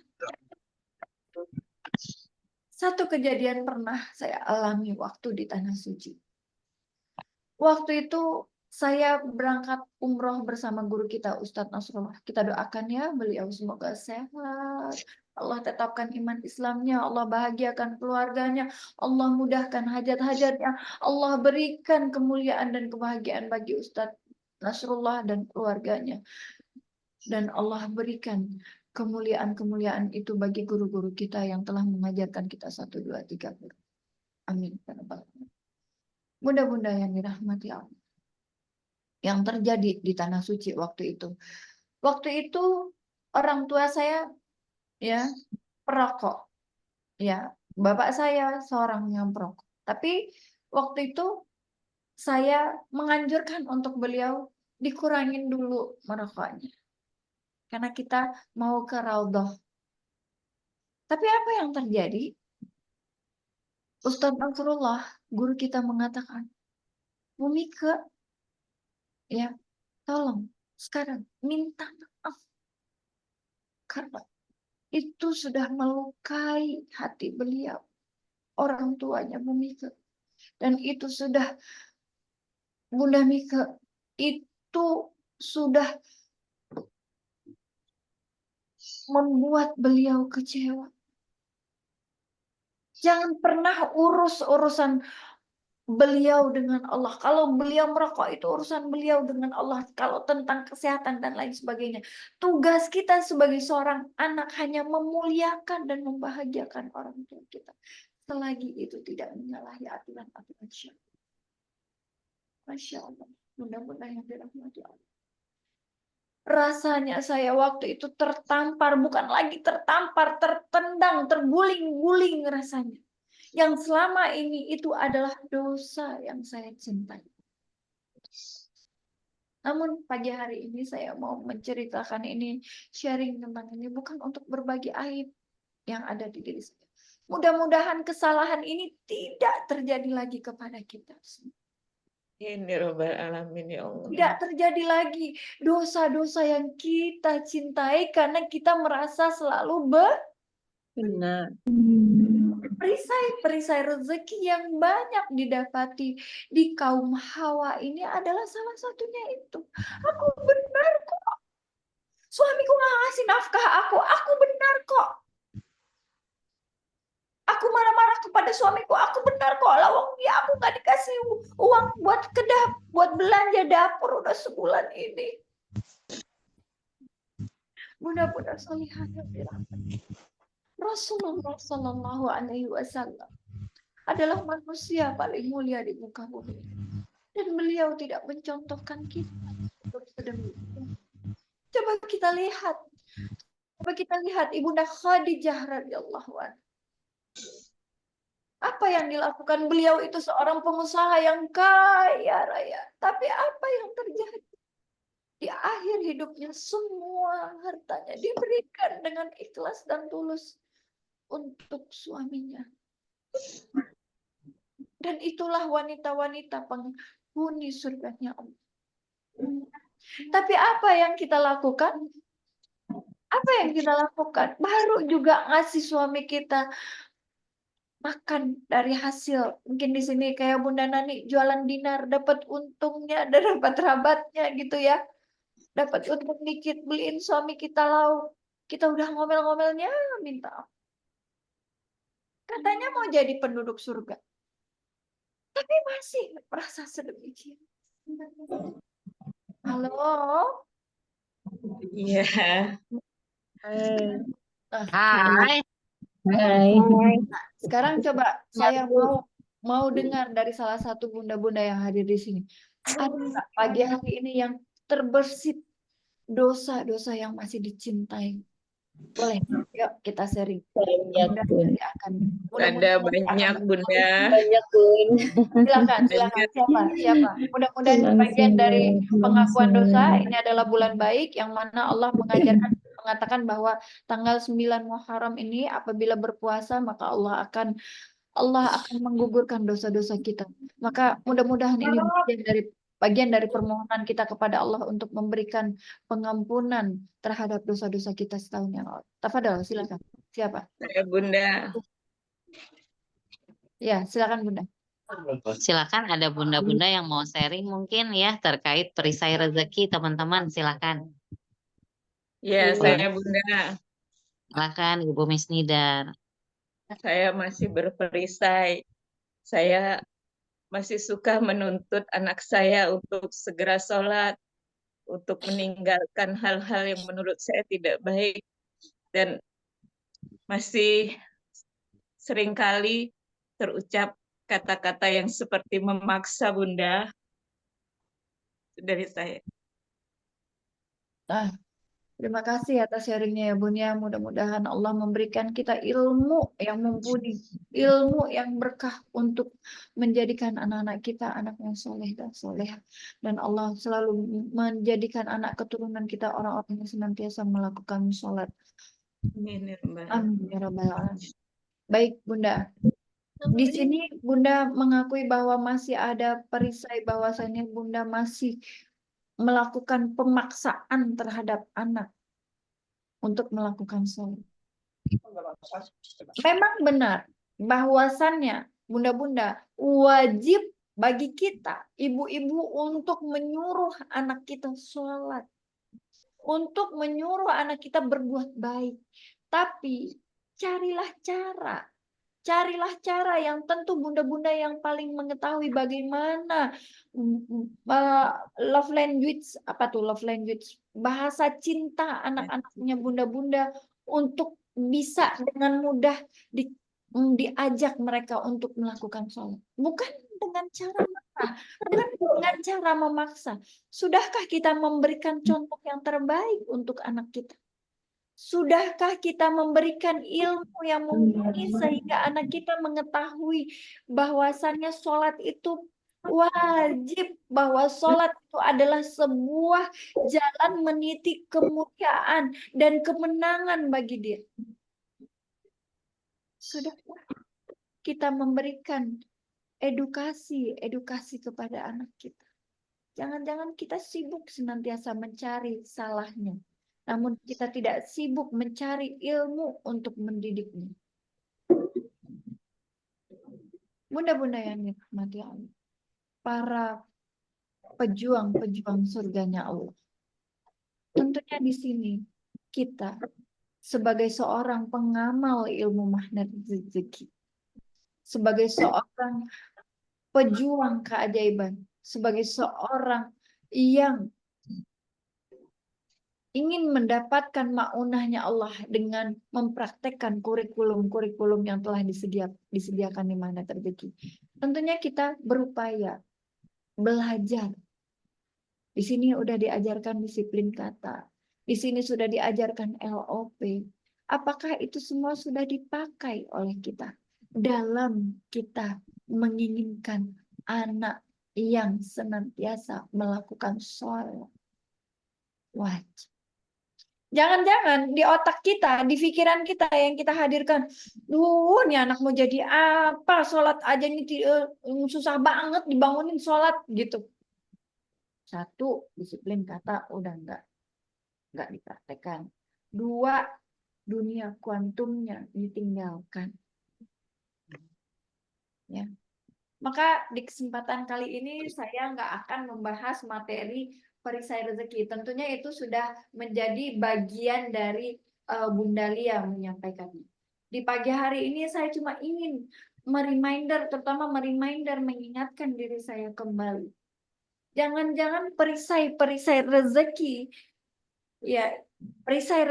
[SPEAKER 3] Satu kejadian pernah saya alami waktu di Tanah Suci. Waktu itu saya berangkat umroh bersama guru kita Ustadz Nasrullah. Kita doakan ya beliau semoga sehat. Allah tetapkan iman Islamnya, Allah bahagiakan keluarganya, Allah mudahkan hajat-hajatnya, Allah berikan kemuliaan dan kebahagiaan bagi Ustadz Nasrullah dan keluarganya. Dan Allah berikan kemuliaan-kemuliaan itu bagi guru-guru kita yang telah mengajarkan kita 1, 2, 3 guru. Amin. Bunda-bunda yang dirahmati Allah. Yang terjadi di Tanah Suci waktu itu. Waktu itu orang tua saya ya perokok. Ya, bapak saya seorang yang perokok. Tapi waktu itu saya menganjurkan untuk beliau dikurangin dulu merokoknya. Karena kita mau ke raudhah. Tapi apa yang terjadi? Ustadz Nasrullah, guru kita mengatakan, Bu Mika, ya, tolong sekarang minta maaf. Karena itu sudah melukai hati beliau, orang tuanya Bu Mika. Dan itu sudah, Bunda Mika, itu sudah membuat beliau kecewa. Jangan pernah urus urusan beliau dengan Allah. Kalau beliau merokok itu urusan beliau dengan Allah. Kalau tentang kesehatan dan lain sebagainya. Tugas kita sebagai seorang anak hanya memuliakan dan membahagiakan orang tua kita. Selagi itu tidak menyalahi aturan-aturan syariat. Masya Allah. Mudah-mudahan yang dirahmati Allah. Rasanya saya waktu itu tertampar. Bukan lagi tertampar, tertendang, terguling-guling rasanya. Yang selama ini itu adalah dosa yang saya cintai. Namun pagi hari ini saya mau menceritakan ini, sharing tentang ini bukan untuk berbagi aib yang ada di diri saya. Mudah-mudahan kesalahan ini tidak terjadi lagi kepada kita.
[SPEAKER 1] Ini Rabbal Alamin ya Allah.
[SPEAKER 3] Tidak terjadi lagi dosa-dosa yang kita cintai karena kita merasa selalu
[SPEAKER 1] Benar.
[SPEAKER 3] perisai-perisai rezeki yang banyak didapati di kaum Hawa ini adalah salah satunya itu. Aku benar kok. Suamiku nggak ngasih nafkah aku benar kok. Aku marah-marah kepada suamiku, aku benar kok. Lawang dia aku nggak dikasih uang buat belanja dapur udah sebulan ini. Mudah-mudahan solihah yang dirahmati. Rasulullah Shallallahu Alaihi Wasallam adalah manusia paling mulia di muka bumi. Dan beliau tidak mencontohkan kita untuk sedemikian. Coba kita lihat Ibunda Khadijah radhiyallahu anha. Apa yang dilakukan beliau itu seorang pengusaha yang kaya raya. Tapi apa yang terjadi? Di akhir hidupnya semua hartanya diberikan dengan ikhlas dan tulus untuk suaminya. Dan itulah wanita-wanita penghuni surganya Allah. Tapi apa yang kita lakukan? Apa yang kita lakukan? Baru juga ngasih suami kita makan dari hasil. Mungkin di sini kayak Bunda Nani jualan dinar, dapat untungnya, dan dapat rabatnya gitu ya. Dapat untung dikit, beliin suami kita lauk. Kita udah ngomel-ngomelnya, minta ampun. Katanya mau jadi penduduk surga. Tapi masih merasa sedemikian. Halo.
[SPEAKER 1] Iya.
[SPEAKER 3] Nah,
[SPEAKER 2] Hai.
[SPEAKER 3] sekarang coba saya mau dengar dari salah satu bunda-bunda yang hadir di sini. Ada nggak pagi hari ini yang terbersit dosa-dosa yang masih dicintai? Boleh, yuk kita sharing. Mudah-mudahan akan
[SPEAKER 1] Ada banyak Bunda.
[SPEAKER 5] Banyak Bun.
[SPEAKER 3] silakan
[SPEAKER 1] Banyak.
[SPEAKER 3] siapa mudah-mudahan bagian dari pengakuan dosa ini adalah bulan baik yang mana Allah mengatakan bahwa tanggal 9 Muharram ini apabila berpuasa maka Allah akan menggugurkan dosa-dosa kita. Maka mudah-mudahan ini bagian dari permohonan kita kepada Allah untuk memberikan pengampunan terhadap dosa-dosa kita setahun yang lalu. Tafadhol, silakan. Siapa?
[SPEAKER 1] Saya Bunda.
[SPEAKER 3] Ya, silakan Bunda.
[SPEAKER 2] Silakan ada bunda-bunda yang mau sharing mungkin ya terkait perisai rezeki teman-teman, silakan.
[SPEAKER 1] Ya, saya Bunda.
[SPEAKER 2] Silakan Ibu Miss Nidar.
[SPEAKER 1] Saya masih berperisai. Saya masih suka menuntut anak saya untuk segera sholat, untuk meninggalkan hal-hal yang menurut saya tidak baik, dan masih seringkali terucap kata-kata yang seperti memaksa Bunda dari saya.
[SPEAKER 3] Nah, terima kasih atas sharingnya ya Bun ya. Mudah-mudahan Allah memberikan kita ilmu yang mumpuni, ilmu yang berkah untuk menjadikan anak-anak kita anak yang soleh dan soleha. Dan Allah selalu menjadikan anak keturunan kita orang-orang yang senantiasa melakukan sholat.
[SPEAKER 1] Amin ya Rabbal Alamin.
[SPEAKER 3] Amin ya Rabbal Alamin. Baik Bunda, di sini Bunda mengakui bahwa masih ada perisai bahwasannya Bunda masih melakukan pemaksaan terhadap anak untuk melakukan sholat. Memang benar bahwasannya bunda-bunda wajib bagi kita ibu-ibu untuk menyuruh anak kita sholat, untuk menyuruh anak kita berbuat baik. Tapi carilah cara yang tentu bunda-bunda yang paling mengetahui bagaimana love language, apa tuh love language, bahasa cinta anak-anaknya bunda-bunda untuk bisa dengan mudah diajak mereka untuk melakukan sholat. Bukan dengan cara marah, bukan dengan cara memaksa. Sudahkah kita memberikan contoh yang terbaik untuk anak kita? Sudahkah kita memberikan ilmu yang mumpuni sehingga anak kita mengetahui bahwasannya sholat itu wajib, bahwa sholat itu adalah sebuah jalan meniti kemuliaan dan kemenangan bagi dia? Sudahkah kita memberikan edukasi kepada anak kita? Jangan-jangan kita sibuk senantiasa mencari salahnya, namun kita tidak sibuk mencari ilmu untuk mendidiknya. Bunda-bunda yang dirahmati Allah, para pejuang-pejuang surganya Allah. Tentunya di sini kita sebagai seorang pengamal ilmu magnet rezeki, sebagai seorang pejuang keajaiban, sebagai seorang yang ingin mendapatkan maunahnya Allah dengan mempraktekkan kurikulum-kurikulum yang telah disediakan di Magnet Rezeki. Tentunya kita berupaya belajar. Di sini sudah diajarkan disiplin kata. Di sini sudah diajarkan LOP. Apakah itu semua sudah dipakai oleh kita dalam kita menginginkan anak yang senantiasa melakukan sholat wajib? Jangan-jangan di otak kita, di pikiran kita yang kita hadirkan, nih anak mau jadi apa? Sholat aja nih susah banget dibangunin sholat gitu. Satu, disiplin kata udah nggak dipraktekkan. Dua, dunia kuantumnya ditinggalkan. Ya. Maka di kesempatan kali ini saya nggak akan membahas materi perisai rezeki. Tentunya itu sudah menjadi bagian dari Bunda Lia menyampaikannya. Di pagi hari ini saya cuma ingin terutama mengingatkan diri saya kembali Jangan-jangan perisai rezeki, ya, perisai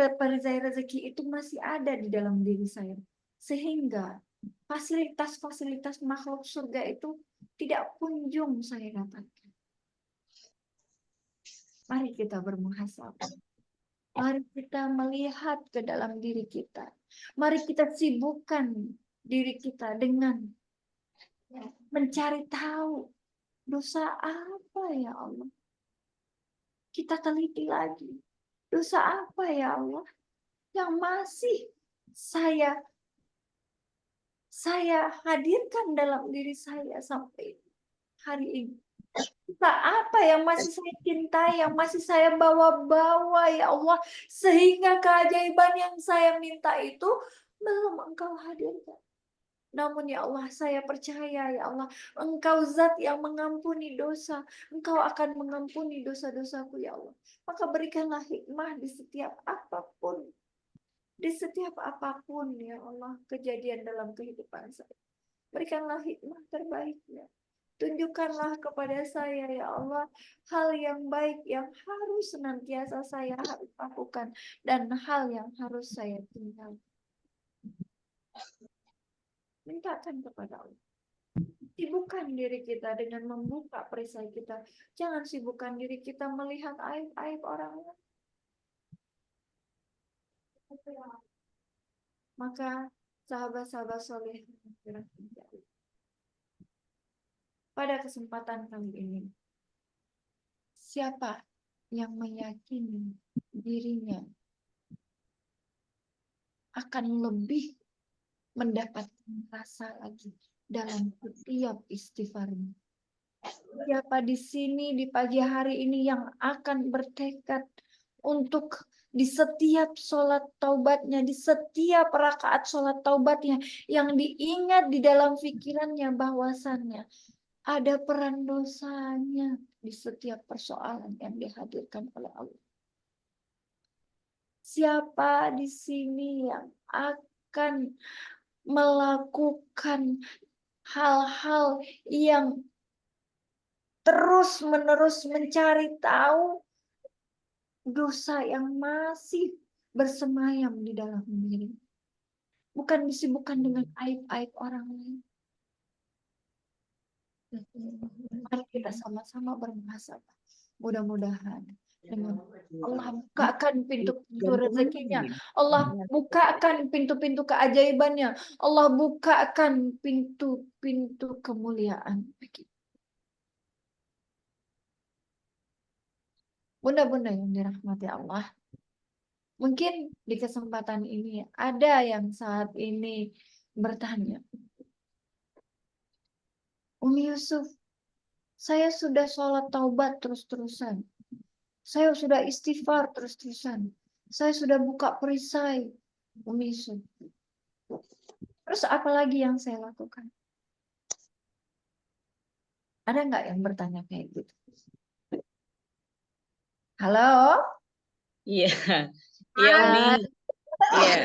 [SPEAKER 3] rezeki itu masih ada di dalam diri saya. Sehingga fasilitas-fasilitas makhluk surga itu tidak kunjung saya dapatkan. Mari kita bermuhasabah. Mari kita melihat ke dalam diri kita. Mari kita sibukkan diri kita dengan mencari tahu dosa apa ya Allah. Kita teliti lagi. Dosa apa ya Allah yang masih saya hadirkan dalam diri saya sampai hari ini. Dosa apa yang masih saya cintai, yang masih saya bawa-bawa ya Allah, sehingga keajaiban yang saya minta itu belum Engkau hadirkan. Namun ya Allah, saya percaya ya Allah, Engkau zat yang mengampuni dosa. Engkau akan mengampuni dosa-dosaku ya Allah. Maka berikanlah hikmah di setiap apapun. Di setiap apapun ya Allah, kejadian dalam kehidupan saya. Berikanlah hikmah terbaiknya. Tunjukkanlah kepada saya ya Allah hal yang baik yang harus senantiasa saya harus lakukan dan hal yang harus saya tinggalkan. Mintakan kepada Allah. Sibukkan diri kita dengan membuka perisai kita. Jangan sibukkan diri kita melihat aib-aib orang lain. Maka sahabat-sahabat soleh, pada kesempatan kali ini, siapa yang meyakini dirinya akan lebih mendapatkan rasa lagi dalam setiap istighfarnya? Siapa di sini di pagi hari ini yang akan bertekad untuk di setiap sholat taubatnya, di setiap rakaat sholat taubatnya, yang diingat di dalam pikirannya bahwasannya ada peran dosanya di setiap persoalan yang dihadirkan oleh Allah. Siapa di sini yang akan melakukan hal-hal yang terus-menerus mencari tahu dosa yang masih bersemayam di dalam diri. Bukan disibukkan dengan aib-aib orang lain. Mari kita sama-sama bermuhasabah. Mudah-mudahan dengan Allah bukakan pintu-pintu rezekinya. Allah bukakan pintu-pintu keajaibannya. Allah bukakan pintu-pintu kemuliaan bagi bunda-bunda yang dirahmati Allah. Mungkin di kesempatan ini ada yang saat ini bertanya, Umi Yusuf, saya sudah sholat taubat terus-terusan. Saya sudah istighfar terus-terusan. Saya sudah buka perisai. Umi Yusuf. Terus apa lagi yang saya lakukan? Ada nggak yang bertanya kayak gitu? Halo?
[SPEAKER 1] Iya. Iya, Umi. Iya.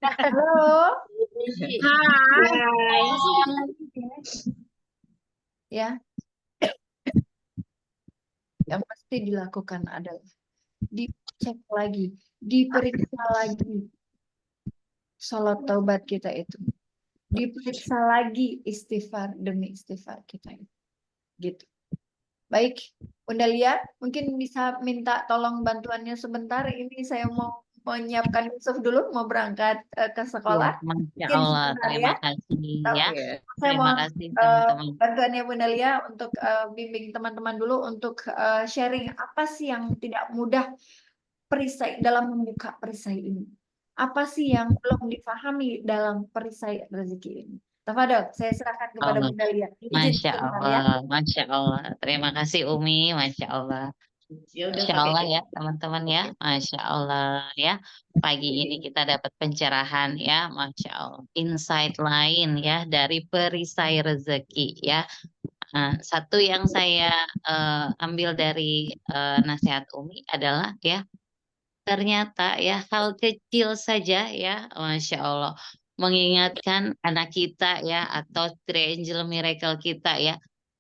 [SPEAKER 3] Halo?
[SPEAKER 1] Hai.
[SPEAKER 3] Ya. Yang pasti dilakukan adalah dicek lagi, diperiksa lagi sholat taubat kita itu, diperiksa lagi istighfar demi istighfar kita itu, gitu. Baik, Bunda Lia, mungkin bisa minta tolong bantuannya sebentar. Ini saya mau menyiapkan Yusuf dulu, mau berangkat ke sekolah.
[SPEAKER 2] Masya
[SPEAKER 3] Mungkin
[SPEAKER 2] Allah,
[SPEAKER 3] sebentar
[SPEAKER 2] terima
[SPEAKER 3] ya.
[SPEAKER 2] kasih ya.
[SPEAKER 1] Iya.
[SPEAKER 3] Saya
[SPEAKER 2] Terima
[SPEAKER 3] mau
[SPEAKER 2] kasih teman-teman.
[SPEAKER 3] bantuannya Bunda Lia untuk bimbing teman-teman dulu untuk sharing apa sih yang tidak mudah perisai dalam membuka perisai ini. Apa sih yang belum dipahami dalam perisai rezeki ini? Tafadhol, saya serahkan kepada
[SPEAKER 2] Allah.
[SPEAKER 3] Bunda Lia. Izin
[SPEAKER 2] Masya
[SPEAKER 3] sebentar ya.
[SPEAKER 2] Allah, Masya Allah. Terima kasih Umi, Masya Allah.
[SPEAKER 1] Ya udah
[SPEAKER 2] Masya
[SPEAKER 1] pakai
[SPEAKER 2] Allah ya teman-teman ya, Masya Allah ya. Pagi ini kita dapat pencerahan ya, Masya Allah. Insight lain ya dari perisai rezeki ya. Nah, satu yang saya ambil dari nasihat Umi adalah ya, ternyata ya hal kecil saja ya, Masya Allah. Mengingatkan anak kita ya atau triangle miracle kita ya.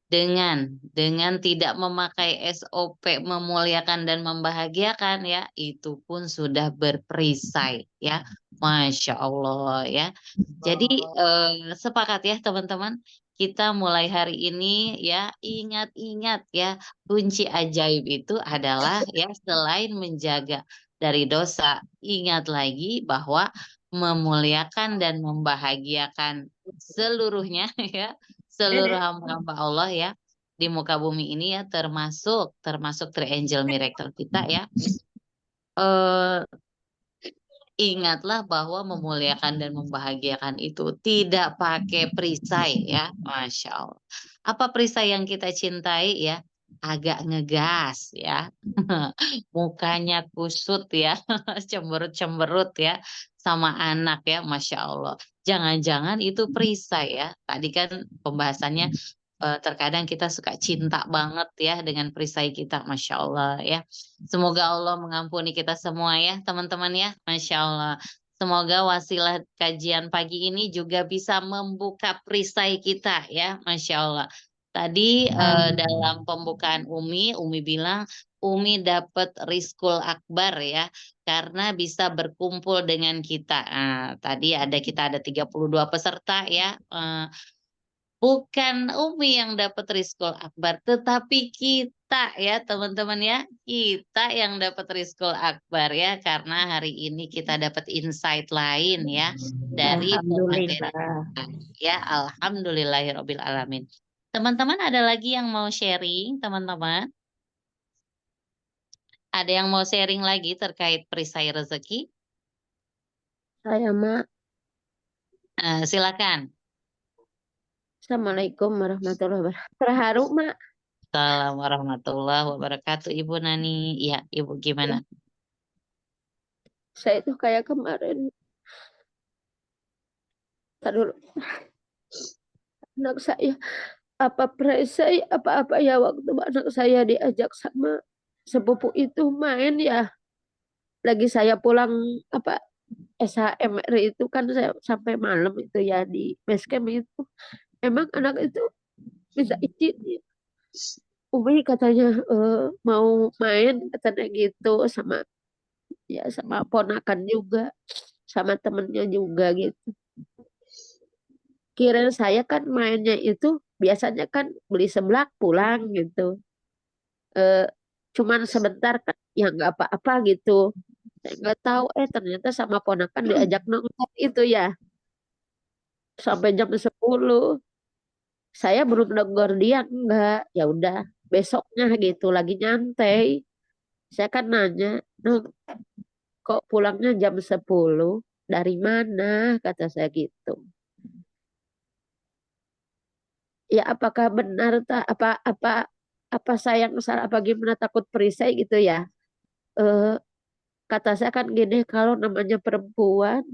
[SPEAKER 2] dengan tidak memakai SOP memuliakan dan membahagiakan ya, itu pun sudah berperisai ya. Masya Allah ya. Jadi sepakat ya teman-teman, kita mulai hari ini ya ingat-ingat ya, kunci ajaib itu adalah ya selain menjaga dari dosa, ingat lagi bahwa memuliakan dan membahagiakan seluruhnya ya, seluruh hamba-hamba Allah ya di muka bumi ini ya, termasuk Triangel Miracle kita ya. Eh, Ingatlah bahwa memuliakan dan membahagiakan itu tidak pakai perisai ya, Masya Allah. Apa perisai yang kita cintai ya? Agak ngegas ya, mukanya kusut ya, cemberut-cemberut ya, sama anak ya, Masya Allah. Jangan-jangan itu perisai ya. Tadi kan pembahasannya terkadang kita suka cinta banget ya dengan perisai kita, Masya Allah ya. Semoga Allah mengampuni kita semua ya, teman-teman ya, Masya Allah. Semoga wasilah kajian pagi ini juga bisa membuka perisai kita ya, Masya Allah. Tadi dalam pembukaan Umi bilang Umi dapat rizkul akbar ya, karena bisa berkumpul dengan kita. Nah, tadi kita ada 32 peserta ya. Bukan Umi yang dapat rizkul akbar, tetapi kita ya teman-teman ya. Kita yang dapat rizkul akbar ya, karena hari ini kita dapat insight lain ya dari pemateri
[SPEAKER 4] Alhamdulillah.
[SPEAKER 2] kita. Ya, alhamdulillahirabbil alamin. Teman-teman ada lagi yang mau sharing, teman-teman? Ada yang mau sharing lagi terkait perisai rezeki?
[SPEAKER 4] Saya Mak.
[SPEAKER 2] Silakan.
[SPEAKER 4] Assalamualaikum warahmatullahi wabarakatuh. Terharu Mak.
[SPEAKER 2] Assalamualaikum warahmatullahi wabarakatuh, Ibu Nani. Ya, Ibu gimana?
[SPEAKER 4] Saya itu kayak kemarin. Dulu anak saya apa perisai apa-apa ya waktu anak saya diajak sama sepupu itu main ya. Lagi saya pulang apa SHMR itu kan saya sampai malam itu ya di base camp itu. Emang anak itu bisa izin ya. Umi katanya mau main katanya gitu sama ya sama ponakan juga sama temennya juga gitu. Kirain saya kan mainnya itu biasanya kan beli seblak pulang gitu. Eh, Cuman sebentar kan ya nggak apa-apa gitu. Saya nggak tahu ternyata sama ponakan diajak nonton itu ya sampai jam 10. Saya belum negor dia enggak. Ya udah besoknya gitu lagi nyantai. Saya kan nanya, "Nong, kok pulangnya jam 10? Dari mana?" Kata saya gitu. Ya apakah benar apa saya yang salah apa gimana takut perisai gitu ya. Eh, Kata saya kan gini, kalau namanya perempuan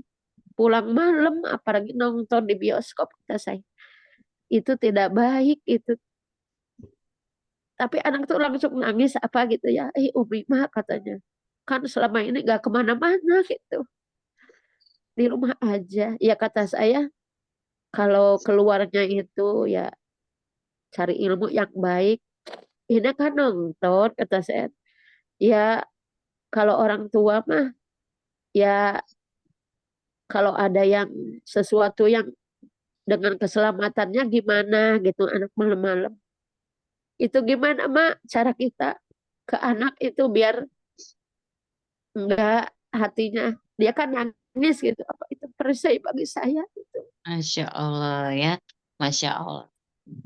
[SPEAKER 4] pulang malam apalagi nonton di bioskop kata saya itu tidak baik itu. Tapi anak tuh langsung nangis apa gitu ya. Umi mah katanya kan selama ini gak kemana-mana gitu, di rumah aja. Ya kata saya kalau keluarnya itu ya cari ilmu yang baik. Ini kan nonton kata saya. Ya kalau orang tua mah ya kalau ada yang sesuatu yang dengan keselamatannya gimana gitu anak malam-malam. Itu gimana Mak cara kita ke anak itu biar enggak hatinya dia kan nangis gitu. Apa itu perisai bagi saya gitu.
[SPEAKER 2] Masya Allah ya, Masya Allah.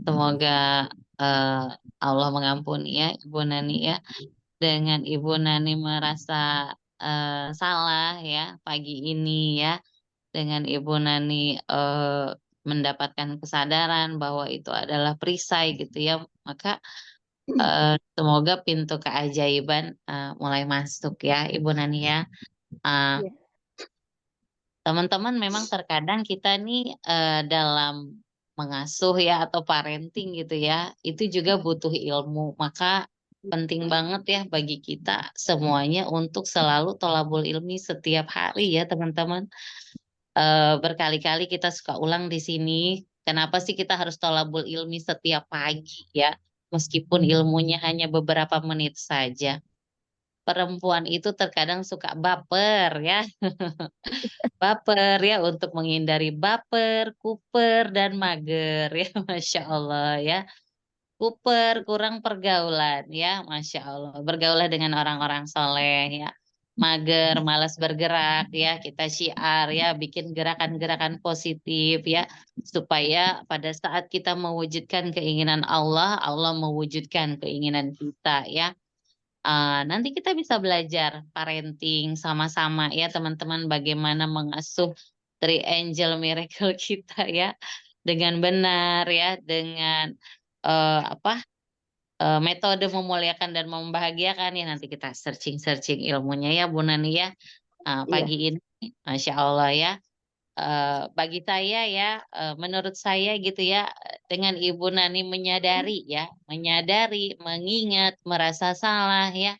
[SPEAKER 2] Semoga eh, Allah mengampuni ya Ibu Nani ya. Dengan Ibu Nani merasa salah ya pagi ini ya. Dengan Ibu Nani mendapatkan kesadaran bahwa itu adalah perisai gitu ya. Maka semoga pintu keajaiban mulai masuk ya Ibu Nani ya. Eh,
[SPEAKER 4] Ya.
[SPEAKER 2] Teman-teman memang terkadang kita nih dalam mengasuh ya atau parenting gitu ya, itu juga butuh ilmu. Maka penting banget ya bagi kita semuanya untuk selalu tholabul ilmi setiap hari ya teman-teman. Berkali-kali kita suka ulang di sini Kenapa sih kita harus thalabul ilmi setiap pagi ya? Meskipun ilmunya hanya beberapa menit saja. Perempuan itu terkadang suka baper ya. Baper ya, untuk menghindari baper, kuper, dan mager ya. Masya Allah ya. Kuper, kurang pergaulan ya, Masya Allah. Bergaulah dengan orang-orang soleh ya. Mager, malas bergerak ya, kita syiar ya, bikin gerakan-gerakan positif ya, supaya pada saat kita mewujudkan keinginan Allah, Allah mewujudkan keinginan kita ya. Nanti kita bisa belajar parenting sama-sama ya teman-teman, bagaimana mengasuh three angel miracle kita ya dengan benar ya, dengan apa metode memuliakan dan membahagiakan ya. Nanti kita searching-searching ilmunya ya Bu Nani ya.
[SPEAKER 4] Iya.
[SPEAKER 2] Pagi ini Masya Allah ya. Bagi saya ya, menurut saya gitu ya, dengan Ibu Nani menyadari ya, menyadari, mengingat, merasa salah ya,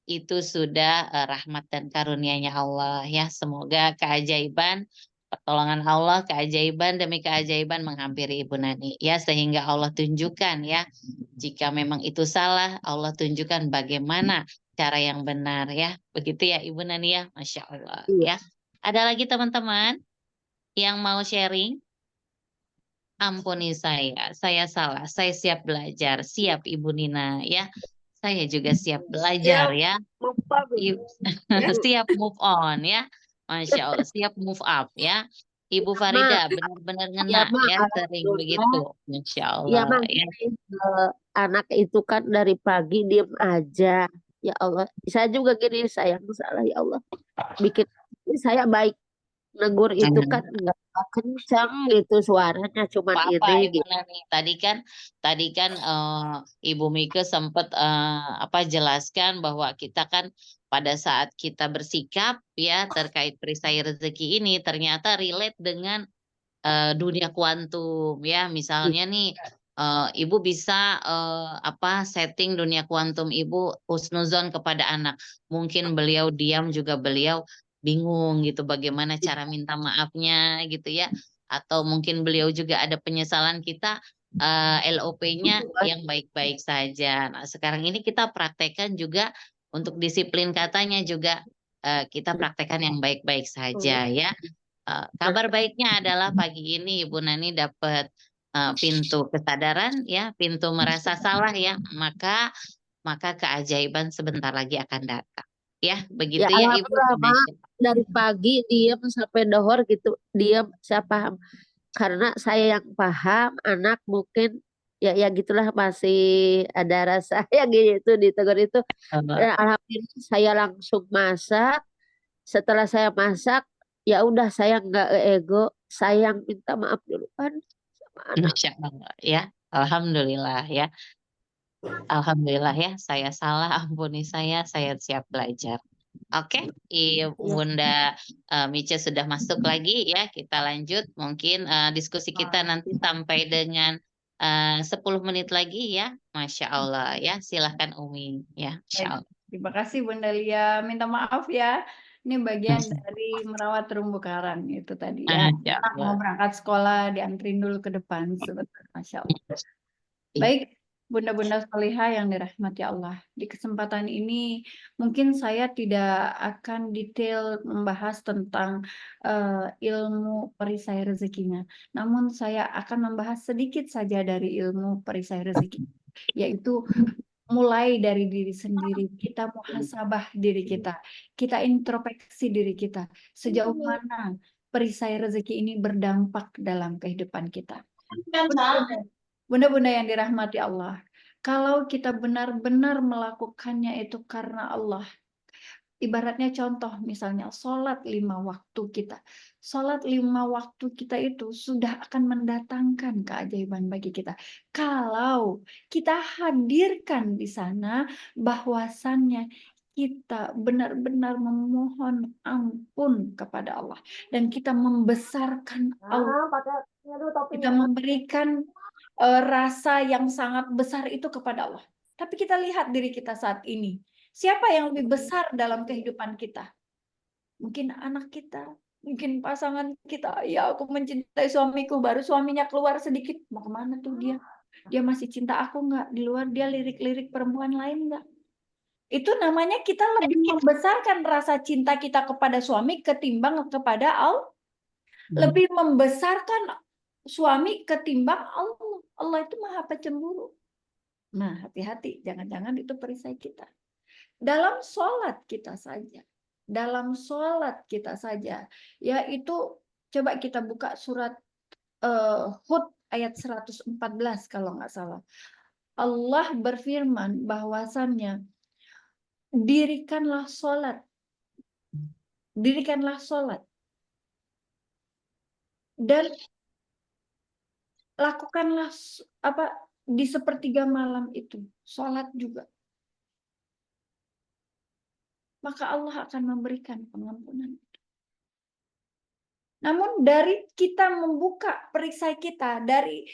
[SPEAKER 2] itu sudah rahmat dan karunia-Nya Allah ya. Semoga keajaiban, pertolongan Allah, keajaiban demi keajaiban menghampiri Ibu Nani ya, sehingga Allah tunjukkan ya, jika memang itu salah, Allah tunjukkan bagaimana cara yang benar ya. Begitu ya Ibu Nani ya, Masya Allah
[SPEAKER 4] Iya.
[SPEAKER 2] ya. Ada lagi teman-teman yang mau sharing? Ampuni saya salah, saya siap belajar, siap Ibu Nina ya. Saya juga siap belajar ya. Siap move on ya. Masya Allah, siap move up ya. Ibu
[SPEAKER 4] Ma,
[SPEAKER 2] Farida benar-benar
[SPEAKER 4] ya
[SPEAKER 2] ngena
[SPEAKER 4] Ma,
[SPEAKER 2] ya, sering
[SPEAKER 4] alhamdulillah.
[SPEAKER 2] begitu. Masya
[SPEAKER 4] Ya
[SPEAKER 2] Allah
[SPEAKER 4] Ma,
[SPEAKER 2] ya.
[SPEAKER 4] anak itu kan dari pagi diem aja. Ya Allah, saya juga gini, sayang salah ya Allah. Bikin saya baik, negur itu kan nggak kencang gitu suaranya, cuman
[SPEAKER 2] Apa
[SPEAKER 4] ini
[SPEAKER 2] Ibu
[SPEAKER 4] gitu.
[SPEAKER 2] Nani? Tadi kan Ibu Mika sempat jelaskan bahwa kita kan pada saat kita bersikap ya terkait perisai rezeki ini ternyata relate dengan dunia kuantum ya. Misalnya nih Ibu bisa setting dunia kuantum Ibu husnuzon kepada anak. Mungkin beliau diam juga beliau bingung gitu bagaimana cara minta maafnya gitu ya. Atau mungkin beliau juga ada penyesalan, kita LOP-nya yang baik-baik saja. Nah, sekarang ini kita praktekkan juga untuk disiplin katanya juga kita praktekkan yang baik-baik saja ya. Kabar baiknya adalah pagi ini Ibu Nani dapat pintu kesadaran ya, pintu merasa salah ya, maka keajaiban sebentar lagi akan datang. Ya,
[SPEAKER 4] Ya
[SPEAKER 2] begitu ya Ibu.
[SPEAKER 4] alhamdulillah Ma, dari pagi diem sampai dohor gitu, diem saya paham. Karena saya yang paham, anak mungkin ya gitulah masih ada rasa ya gitu ditegur itu.
[SPEAKER 2] Eh,
[SPEAKER 4] Alhamdulillah saya langsung masak. Setelah saya masak, ya udah saya nggak ego, sayang minta maaf duluan sama anak.
[SPEAKER 2] Masya Allah ya, Alhamdulillah ya. Alhamdulillah ya, saya salah, ampuni saya siap belajar. Oke, Bunda Mica sudah masuk lagi ya, kita lanjut. Mungkin diskusi kita nanti sampai dengan 10 menit lagi ya, Masya Allah ya. Silahkan Umi ya, Masya
[SPEAKER 3] Baik,
[SPEAKER 2] Allah.
[SPEAKER 3] terima kasih Bunda Lia. Minta maaf ya. Ini bagian dari merawat terumbu karang itu tadi ya.
[SPEAKER 2] Masya
[SPEAKER 3] Anak mau
[SPEAKER 2] Allah.
[SPEAKER 3] berangkat sekolah, dianterin dulu ke depan sebentar. Masya Allah. Baik, Bunda-bunda salihah yang dirahmati Allah. Di kesempatan ini mungkin saya tidak akan detail membahas tentang ilmu perisai rezekinya. Namun saya akan membahas sedikit saja dari ilmu perisai rezeki, yaitu mulai dari diri sendiri, kita muhasabah diri kita introspeksi diri kita, sejauh mana perisai rezeki ini berdampak dalam kehidupan kita. Bunda-bunda yang dirahmati Allah, kalau kita benar-benar melakukannya itu karena Allah, ibaratnya contoh misalnya sholat 5 waktu kita. Sholat 5 waktu kita itu sudah akan mendatangkan keajaiban bagi kita. Kalau kita hadirkan di sana bahwasannya kita benar-benar memohon ampun kepada Allah. Dan kita membesarkan Allah. Kita memberikan rasa yang sangat besar itu kepada Allah. Tapi kita lihat diri kita saat ini. Siapa yang lebih besar dalam kehidupan kita? Mungkin anak kita, Mungkin pasangan kita, ya aku mencintai suamiku, baru suaminya keluar sedikit, mau kemana tuh dia? Dia masih cinta aku nggak? Di luar dia lirik-lirik perempuan lain nggak? Itu namanya kita lebih membesarkan rasa cinta kita kepada suami ketimbang kepada Allah. Lebih membesarkan suami ketimbang Allah. Allah itu maha pecemburu. Nah, hati-hati, jangan-jangan itu perisai kita. Dalam sholat kita saja. Dalam sholat kita saja. Yaitu, coba kita buka surat Hud ayat 114 kalau nggak salah. Allah berfirman bahwasannya, dirikanlah sholat. Dirikanlah sholat. Dan lakukanlah di sepertiga malam itu. Sholat juga. Maka Allah akan memberikan pengampunan. Namun dari kita membuka perisai kita, dari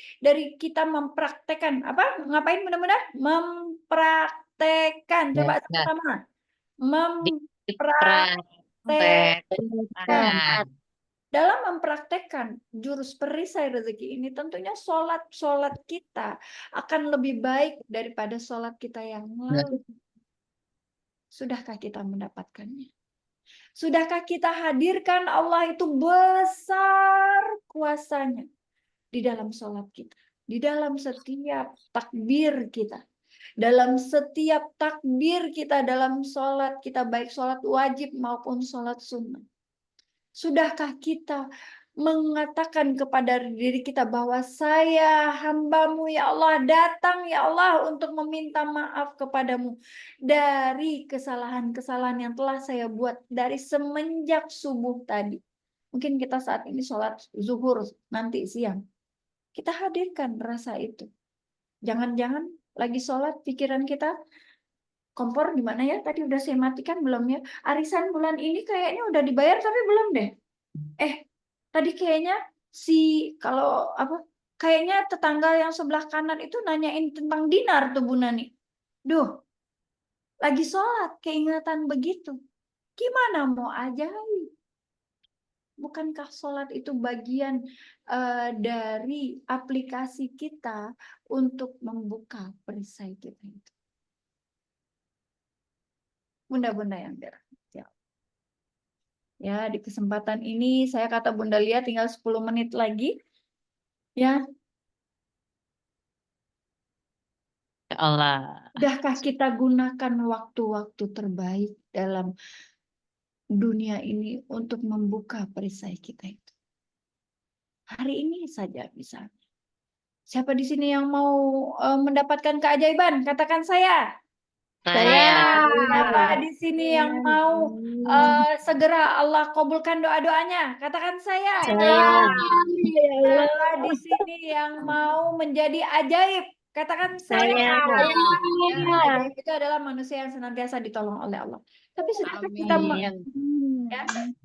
[SPEAKER 3] kita mempraktekkan ngapain benar-benar mempraktekkan, coba sama-sama mempraktekkan. Dalam mempraktekkan jurus perisai rezeki ini, tentunya sholat kita akan lebih baik daripada sholat kita yang lalu. Sudahkah kita mendapatkannya? Sudahkah kita hadirkan Allah itu besar kuasanya di dalam sholat kita, di dalam setiap takbir kita, dalam setiap takbir kita dalam sholat kita, baik sholat wajib maupun sholat sunnah. Sudahkah kita mengatakan kepada diri kita bahwa saya hamba-Mu ya Allah, datang ya Allah untuk meminta maaf kepadamu dari kesalahan-kesalahan yang telah saya buat dari semenjak subuh tadi. Mungkin kita saat ini sholat zuhur, nanti siang. Kita hadirkan rasa itu. Jangan-jangan lagi sholat pikiran kita, kompor di mana ya? Tadi udah saya matikan belum ya? Arisan bulan ini kayaknya udah dibayar tapi belum deh. Tadi kayaknya kayaknya tetangga yang sebelah kanan itu nanyain tentang dinar tuh Bu Nani. Duh, lagi sholat keingatan begitu. Gimana mau ajaib? Bukankah sholat itu bagian dari aplikasi kita untuk membuka perisai kita itu? Bunda-bunda yang dirahmati Allah. Ya, di kesempatan ini saya kata Bunda Lia tinggal 10 menit lagi. Ya.
[SPEAKER 2] Ya Allah.
[SPEAKER 3] Sudahkah kita gunakan waktu-waktu terbaik dalam dunia ini untuk membuka perisai kita itu? Hari ini saja misalnya. Siapa di sini yang mau mendapatkan keajaiban? Katakan saya.
[SPEAKER 2] Saya.
[SPEAKER 3] Siapa di sini yang mau segera Allah kabulkan doa-doanya? Katakan saya. Siapa di sini yang mau menjadi ajaib? Katakan saya. Ajaib itu adalah manusia yang senantiasa ditolong oleh Allah. Tapi sudahkah kita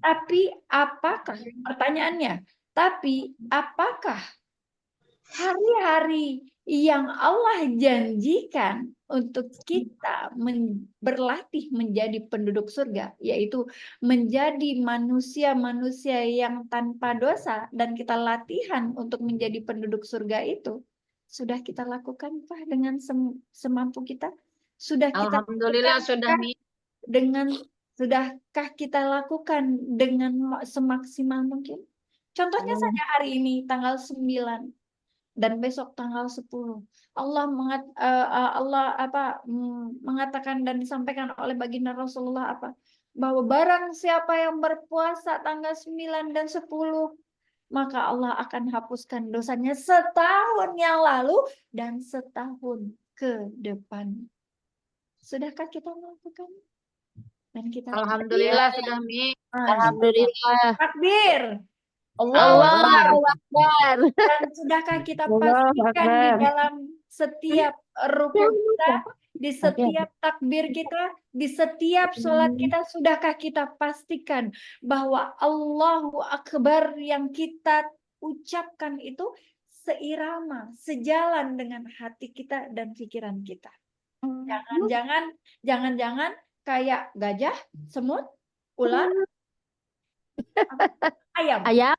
[SPEAKER 3] tapi apakah pertanyaannya? Tapi apakah hari-hari yang Allah janjikan untuk kita berlatih menjadi penduduk surga, yaitu menjadi manusia-manusia yang tanpa dosa, dan kita latihan untuk menjadi penduduk surga itu, sudah kita lakukan Pak dengan semampu kita? Sudah kita
[SPEAKER 5] Alhamdulillah sudah
[SPEAKER 3] sudahkah kita lakukan dengan semaksimal mungkin? Contohnya saja hari ini tanggal 9 dan besok tanggal 10. Allah mengatakan dan disampaikan oleh baginda Rasulullah bahwa barang siapa yang berpuasa tanggal 9 dan 10, maka Allah akan hapuskan dosanya setahun yang lalu dan setahun ke depan. Sudahkah kita melakukan? Dan kita
[SPEAKER 5] Alhamdulillah sudah Mi.
[SPEAKER 4] Alhamdulillah.
[SPEAKER 3] Takbir.
[SPEAKER 4] Allahu Akbar.
[SPEAKER 3] Dan sudahkah kita pastikan di dalam setiap rukun kita, di setiap takbir kita, di setiap sholat kita, sudahkah kita pastikan bahwa Allahu Akbar yang kita ucapkan itu seirama, sejalan dengan hati kita dan pikiran kita. Jangan-jangan kayak gajah, semut, ular, Ayam.
[SPEAKER 4] Ayam.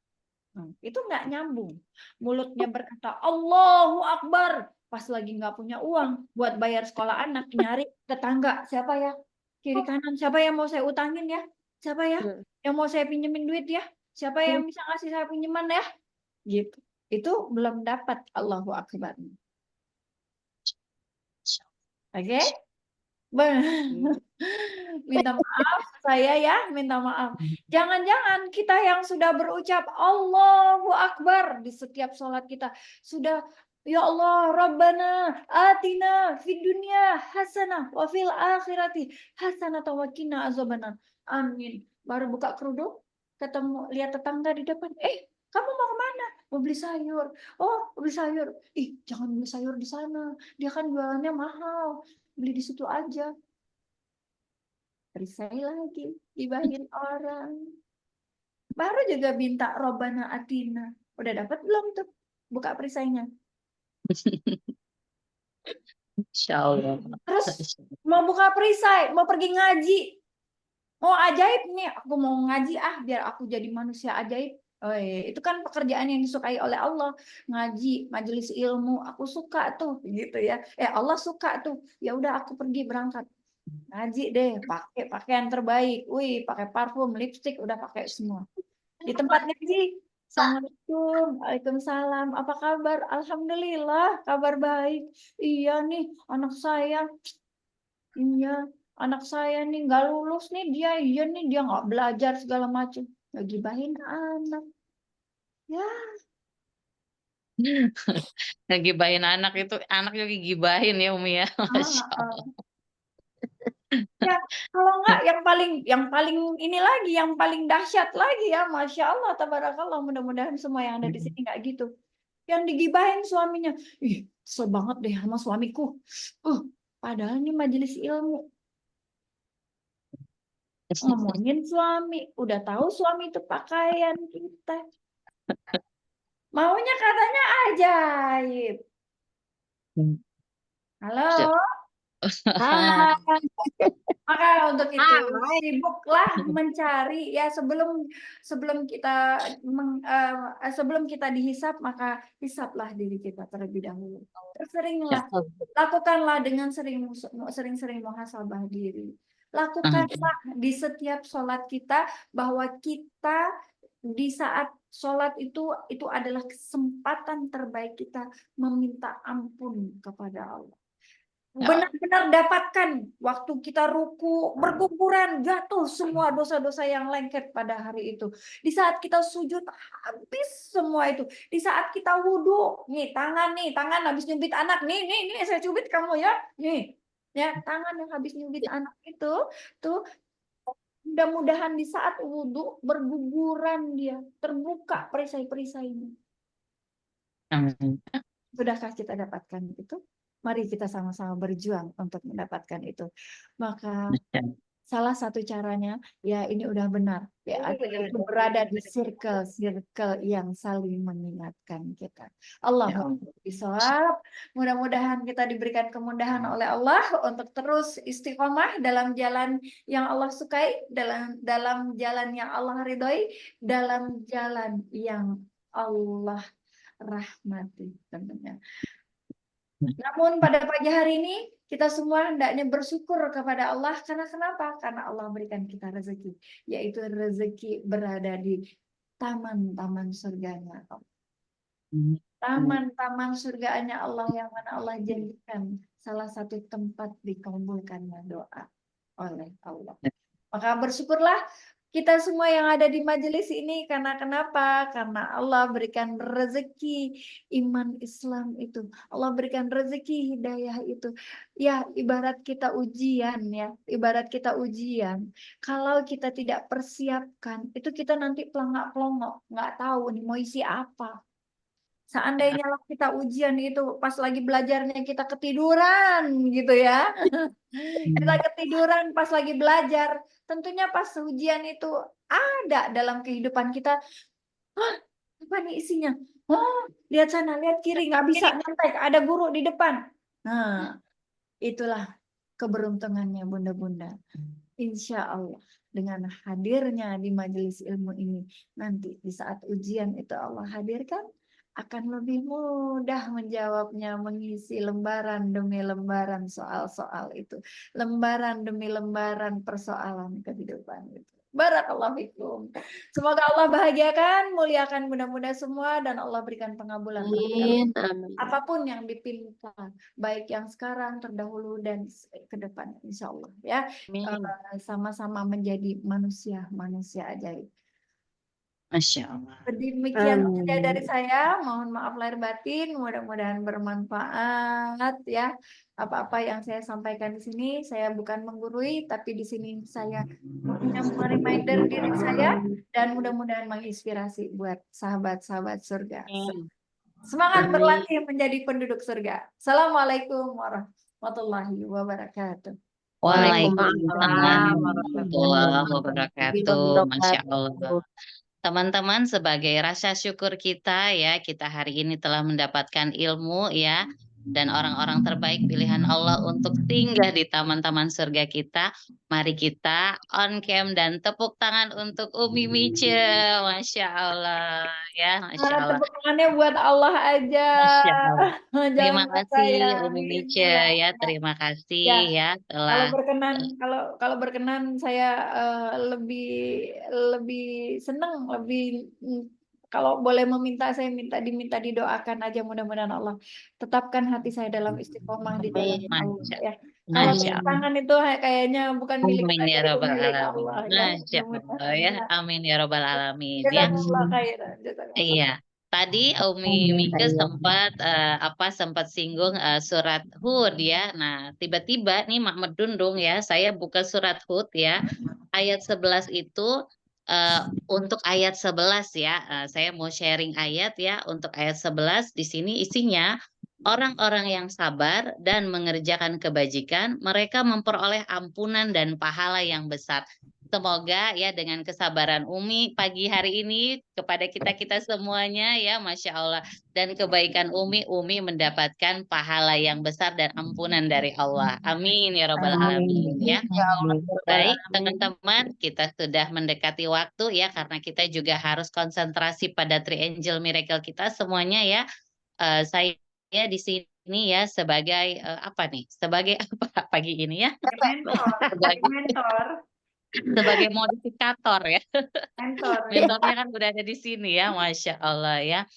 [SPEAKER 3] Itu nggak nyambung. Mulutnya berkata Allahu Akbar, pas lagi nggak punya uang buat bayar sekolah anak, nyari tetangga, siapa ya? Kiri kanan, siapa yang mau saya utangin ya? Siapa ya? Yang mau saya pinjemin duit ya? Siapa yang bisa ngasih saya pinjaman ya? Gitu. Itu belum dapat Allahu Akbar. Oke? Minta maaf saya ya, minta maaf. Jangan-jangan kita yang sudah berucap Allahu Akbar di setiap sholat kita sudah, ya Allah Rabbana atina fid dunya hasanah wa fil akhirati hasanah wa qina azabannar. Amin. Baru buka kerudung, ketemu lihat tetangga di depan, kamu mau kemana? Mau beli sayur. Oh, beli sayur. Jangan beli sayur di sana. Dia kan jualannya mahal. Beli di situ aja. Perisai lagi, gibahin orang. Baru juga minta Robbana Atina. Udah dapat belum tuh? Buka perisainya.
[SPEAKER 2] Insya Allah.
[SPEAKER 3] Terus mau buka perisai, mau pergi ngaji. Mau ajaib nih, aku mau ngaji biar aku jadi manusia ajaib. Itu kan pekerjaan yang disukai oleh Allah. Ngaji, majelis ilmu, aku suka tuh gitu ya. Allah suka tuh. Ya udah aku pergi berangkat. Ngaji deh, pakai pakaian terbaik. Wih, pakai parfum, lipstick, udah pakai semua. Di tempat ngaji, Assalamualaikum, Waalaikumsalam. Apa kabar? Alhamdulillah, kabar baik. Iya nih, anak saya. Iya, anak saya nih nggak lulus nih dia. Iya nih, dia nggak belajar segala macam. Lagi gibahin anak. Ya,
[SPEAKER 2] Ngegibahin anak itu, anak juga gibahin ya Umi ya. Masya Allah.
[SPEAKER 3] ya, kalau enggak yang paling ini lagi, yang paling dahsyat lagi ya, Masya Allah, tabarakallah, mudah-mudahan semua yang ada di sini nggak gitu. Yang digibahin suaminya, kesel banget deh sama suamiku. Padahal ini majelis ilmu. Ngomongin suami, udah tahu suami itu pakaian kita. Maunya katanya ajaib. Halo?
[SPEAKER 4] Ah,
[SPEAKER 3] Maka untuk itu sibuklah mencari ya sebelum kita sebelum kita dihisap, maka hisaplah diri kita terlebih dahulu. Seringlah lakukanlah dengan sering-sering muhasabah diri. Lakukanlah di setiap sholat kita bahwa kita di saat sholat itu adalah kesempatan terbaik kita meminta ampun kepada Allah. Benar-benar dapatkan waktu kita ruku, berguguran, jatuh semua dosa-dosa yang lengket pada hari itu. Di saat kita sujud, habis semua itu. Di saat kita wudhu, nih tangan habis nyubit anak, nih saya cubit kamu ya, nih ya tangan yang habis nyubit anak itu, tuh mudah-mudahan di saat wudhu berguguran dia, terbuka perisai-perisainya.
[SPEAKER 2] Amin.
[SPEAKER 3] Sudahkah kita dapatkan itu? Mari kita sama-sama berjuang untuk mendapatkan itu. Maka salah satu caranya ya ini udah benar ya, itu berada di circle yang saling mengingatkan kita. Allahumma bishawab. Mudah-mudahan kita diberikan kemudahan oleh Allah untuk terus istiqomah dalam jalan yang Allah sukai, dalam jalan yang Allah ridhoi, dalam jalan yang Allah rahmati tentunya. Namun pada pagi hari ini kita semua hendaknya bersyukur kepada Allah karena kenapa? Karena Allah berikan kita rezeki, yaitu rezeki berada di taman-taman surganya Allah. Taman-taman surganya Allah yang mana Allah janjikan salah satu tempat dikabulkannya doa oleh Allah. Maka bersyukurlah kita semua yang ada di majelis ini karena kenapa? Karena Allah berikan rezeki iman Islam itu. Allah berikan rezeki hidayah itu. Ya, ibarat kita ujian ya. Ibarat kita ujian. Kalau kita tidak persiapkan, itu kita nanti pelongok-pelongok. Nggak tahu nih mau isi apa. Seandainya kita ujian itu pas lagi belajarnya kita ketiduran gitu ya. Kita ketiduran pas lagi belajar. Tentunya pas ujian itu ada dalam kehidupan kita. Apa nih isinya? Lihat sana, lihat kiri, nggak bisa nyantai. Ada guru di depan. Nah, itulah keberuntungannya bunda-bunda. insya Allah dengan hadirnya di majelis ilmu ini, nanti di saat ujian itu Allah hadirkan, akan lebih mudah menjawabnya, mengisi lembaran demi lembaran soal-soal itu, lembaran demi lembaran persoalan kehidupan itu. Barakallahu fikum. Semoga Allah bahagiakan, muliakan bunda-bunda semua, dan Allah berikan pengabulan
[SPEAKER 4] Amin, amin.
[SPEAKER 3] apapun yang dipilihkan, baik yang sekarang, terdahulu, dan ke depan, insya Allah ya.
[SPEAKER 2] Amin.
[SPEAKER 3] Sama-sama menjadi manusia ajaib.
[SPEAKER 2] Masya Allah.
[SPEAKER 3] Demikian saja dari
[SPEAKER 4] Amin.
[SPEAKER 3] saya. Mohon maaf lahir batin. Mudah-mudahan bermanfaat ya. Apa-apa yang saya sampaikan di sini, saya bukan menggurui, tapi di sini saya hanya reminder diri saya, dan mudah-mudahan menginspirasi buat sahabat-sahabat surga.
[SPEAKER 2] Amin.
[SPEAKER 3] Semangat
[SPEAKER 4] Amin.
[SPEAKER 3] berlatih menjadi penduduk surga. Assalamualaikum warahmatullahi wabarakatuh.
[SPEAKER 2] Waalaikumsalam warahmatullahi wabarakatuh. Masya Allah.
[SPEAKER 4] Wabarakatuh.
[SPEAKER 2] Teman-teman, sebagai rasa syukur kita ya, kita hari ini telah mendapatkan ilmu ya, dan orang-orang terbaik pilihan Allah untuk singgah di taman-taman surga kita. Mari kita on cam dan tepuk tangan untuk Umi Mice. Masya Allah ya, Masya Allah.
[SPEAKER 3] Tepuk tangannya buat Allah aja.
[SPEAKER 2] Masya Allah. Terima
[SPEAKER 3] Jangan buat
[SPEAKER 2] kasih
[SPEAKER 3] saya.
[SPEAKER 2] Umi Mice
[SPEAKER 3] Bismillah.
[SPEAKER 2] ya, terima kasih
[SPEAKER 3] Ya,
[SPEAKER 2] ya
[SPEAKER 3] kalau
[SPEAKER 2] telah
[SPEAKER 3] berkenan, kalau berkenan saya lebih senang, kalau boleh meminta, saya diminta didoakan aja, mudah-mudahan Allah tetapkan hati saya dalam istiqomah di jalan
[SPEAKER 2] Amin.
[SPEAKER 3] Allah
[SPEAKER 2] Masya
[SPEAKER 3] ya. Kalau
[SPEAKER 2] Masya
[SPEAKER 3] tepuk
[SPEAKER 2] Allah.
[SPEAKER 3] tangan itu kayaknya bukan milik
[SPEAKER 2] Amin
[SPEAKER 3] saya,
[SPEAKER 2] ya
[SPEAKER 3] itu
[SPEAKER 2] Rabbal
[SPEAKER 3] milik
[SPEAKER 2] Alamin.
[SPEAKER 3] Allah ya.
[SPEAKER 2] Masya Allah
[SPEAKER 3] Mudah-mudahan
[SPEAKER 2] ya.
[SPEAKER 3] ya.
[SPEAKER 2] Amin ya Rabbal Alamin ya.
[SPEAKER 3] Jazakallah khairan. Jazakallah.
[SPEAKER 2] Iya. Tadi Umi Mika sempat singgung surat Hud ya. Nah, tiba-tiba nih Mak Medundung ya, saya buka surat Hud ya. Ayat 11 itu untuk ayat 11 ya. Saya mau sharing ayat ya untuk ayat 11 di sini isinya orang-orang yang sabar dan mengerjakan kebajikan, mereka memperoleh ampunan dan pahala yang besar. Semoga ya dengan kesabaran Umi pagi hari ini kepada kita-kita semuanya ya Masya Allah. Dan kebaikan Umi mendapatkan pahala yang besar dan ampunan dari Allah. Amin ya Rabbal Alamin ya.
[SPEAKER 3] Ya Allah.
[SPEAKER 2] Baik teman-teman, kita sudah mendekati waktu ya karena kita juga harus konsentrasi pada Three Angel Miracle kita semuanya ya. Saya di sini ya sebagai apa nih? Sebagai apa pagi ini ya? Sebagai modifikator ya. Mentornya kan udah ada di sini ya, Masya Allah ya.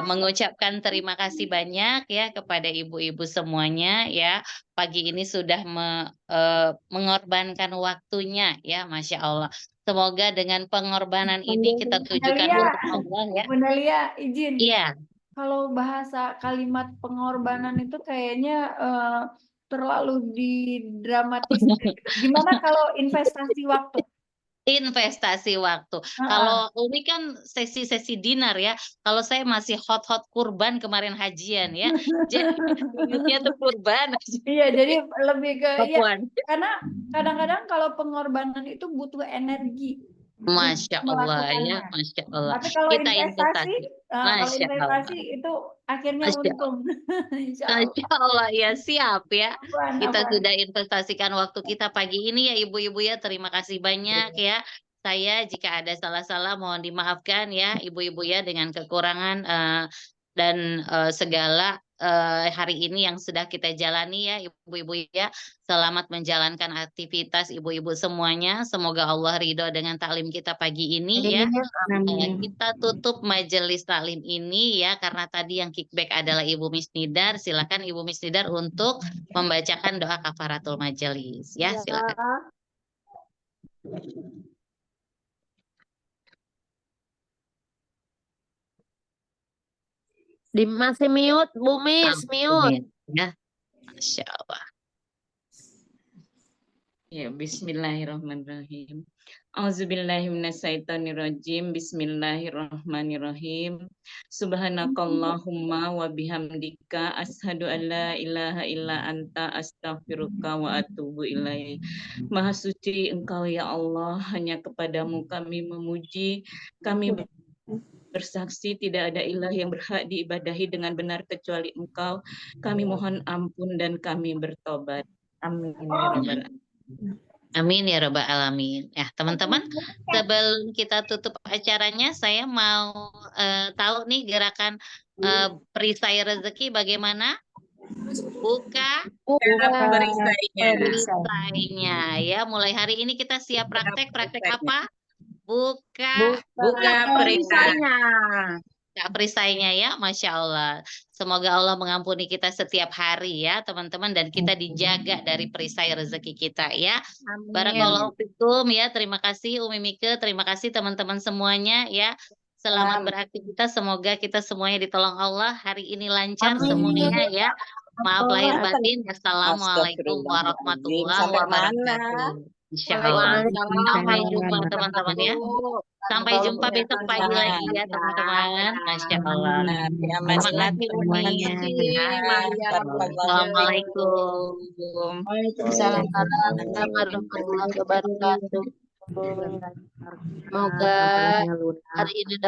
[SPEAKER 2] Mengucapkan terima kasih banyak ya kepada ibu-ibu semuanya ya. Pagi ini sudah mengorbankan waktunya ya, Masya Allah. Semoga dengan pengorbanan ini kita tujukan untuk Allah ya.
[SPEAKER 3] Bunda Lia, izin.
[SPEAKER 2] Iya.
[SPEAKER 3] Kalau bahasa kalimat pengorbanan itu kayaknya terlalu didramatisir. Gimana kalau investasi waktu?
[SPEAKER 2] Investasi waktu. Kalau Umi kan sesi-sesi dinner ya. Kalau saya masih hot-hot kurban kemarin hajian ya. Jadi ingatnya tuh kurban.
[SPEAKER 3] Iya, jadi lebih ke ya,
[SPEAKER 2] Papuan.
[SPEAKER 3] karena kadang-kadang kalau pengorbanan itu butuh energi.
[SPEAKER 2] Masya Allah ya,
[SPEAKER 3] melakukannya.
[SPEAKER 2] Masya Allah.
[SPEAKER 3] Tapi kalau
[SPEAKER 2] Kita
[SPEAKER 3] investasi,
[SPEAKER 2] Masya
[SPEAKER 3] investasi
[SPEAKER 2] Allah.
[SPEAKER 3] itu akhirnya
[SPEAKER 2] Masya
[SPEAKER 3] untung. Insya Allah.
[SPEAKER 2] Masya Allah ya, siap ya. Kita
[SPEAKER 3] Apaan?
[SPEAKER 2] sudah investasikan waktu kita pagi ini ya ibu-ibu ya. Terima kasih banyak ya. Saya jika ada salah-salah mohon dimaafkan ya ibu-ibu ya dengan kekurangan dan segala hari ini yang sudah kita jalani ya ibu-ibu ya. Selamat menjalankan aktivitas ibu-ibu semuanya. Semoga Allah ridho dengan taklim kita pagi ini ya. Kita tutup majelis taklim ini ya karena tadi yang kickback adalah Ibu Misnidar. Silakan Ibu Misnidar untuk membacakan doa kafaratul majelis ya, silakan.
[SPEAKER 4] Masih mute, Bu Mis, mute.
[SPEAKER 2] Ya, Masya Allah.
[SPEAKER 5] Ya, bismillahirrahmanirrahim. Auzubillahiminasyaitonirrajim. Bismillahirrahmanirrahim. Subhanakallahumma wa bihamdika ashadu an la ilaha illa anta astaghfiruka wa atubu ilaih. Maha suci Engkau ya Allah, hanya kepadamu kami memuji, kami bersaksi tidak ada ilah yang berhak diibadahi dengan benar kecuali Engkau. Kami mohon ampun dan kami bertobat. Amin ya rabbal alamin.
[SPEAKER 2] Amin ya rabbal alamin. Ya, teman-teman, sebelum kita tutup acaranya, saya mau tahu nih gerakan perisai rezeki bagaimana? Buka perisainya ya. Mulai hari ini kita siap praktek. Praktek apa? Buka
[SPEAKER 5] Buka perisainya.
[SPEAKER 2] perisainya ya, Masya Allah. Semoga Allah mengampuni kita setiap hari ya, teman-teman, dan kita dijaga dari perisai rezeki kita ya. Barakallahu fikum ya. Terima kasih Umi Mike, terima kasih teman-teman semuanya ya. Selamat beraktivitas, semoga kita semuanya ditolong Allah hari ini lancar semuanya ya. Maaf lahir batin. Assalamualaikum warahmatullahi
[SPEAKER 5] Sampai mana?
[SPEAKER 2] wabarakatuh. Insyaallah. Sampai jumpa teman-teman ya. Sampai jumpa besok pagi lagi ya teman-teman. Masya Allah. Terima kasih semuanya. Assalamualaikum.
[SPEAKER 4] Waalaikumsalam warahmatullahi wabarakatuh. Semoga hari ini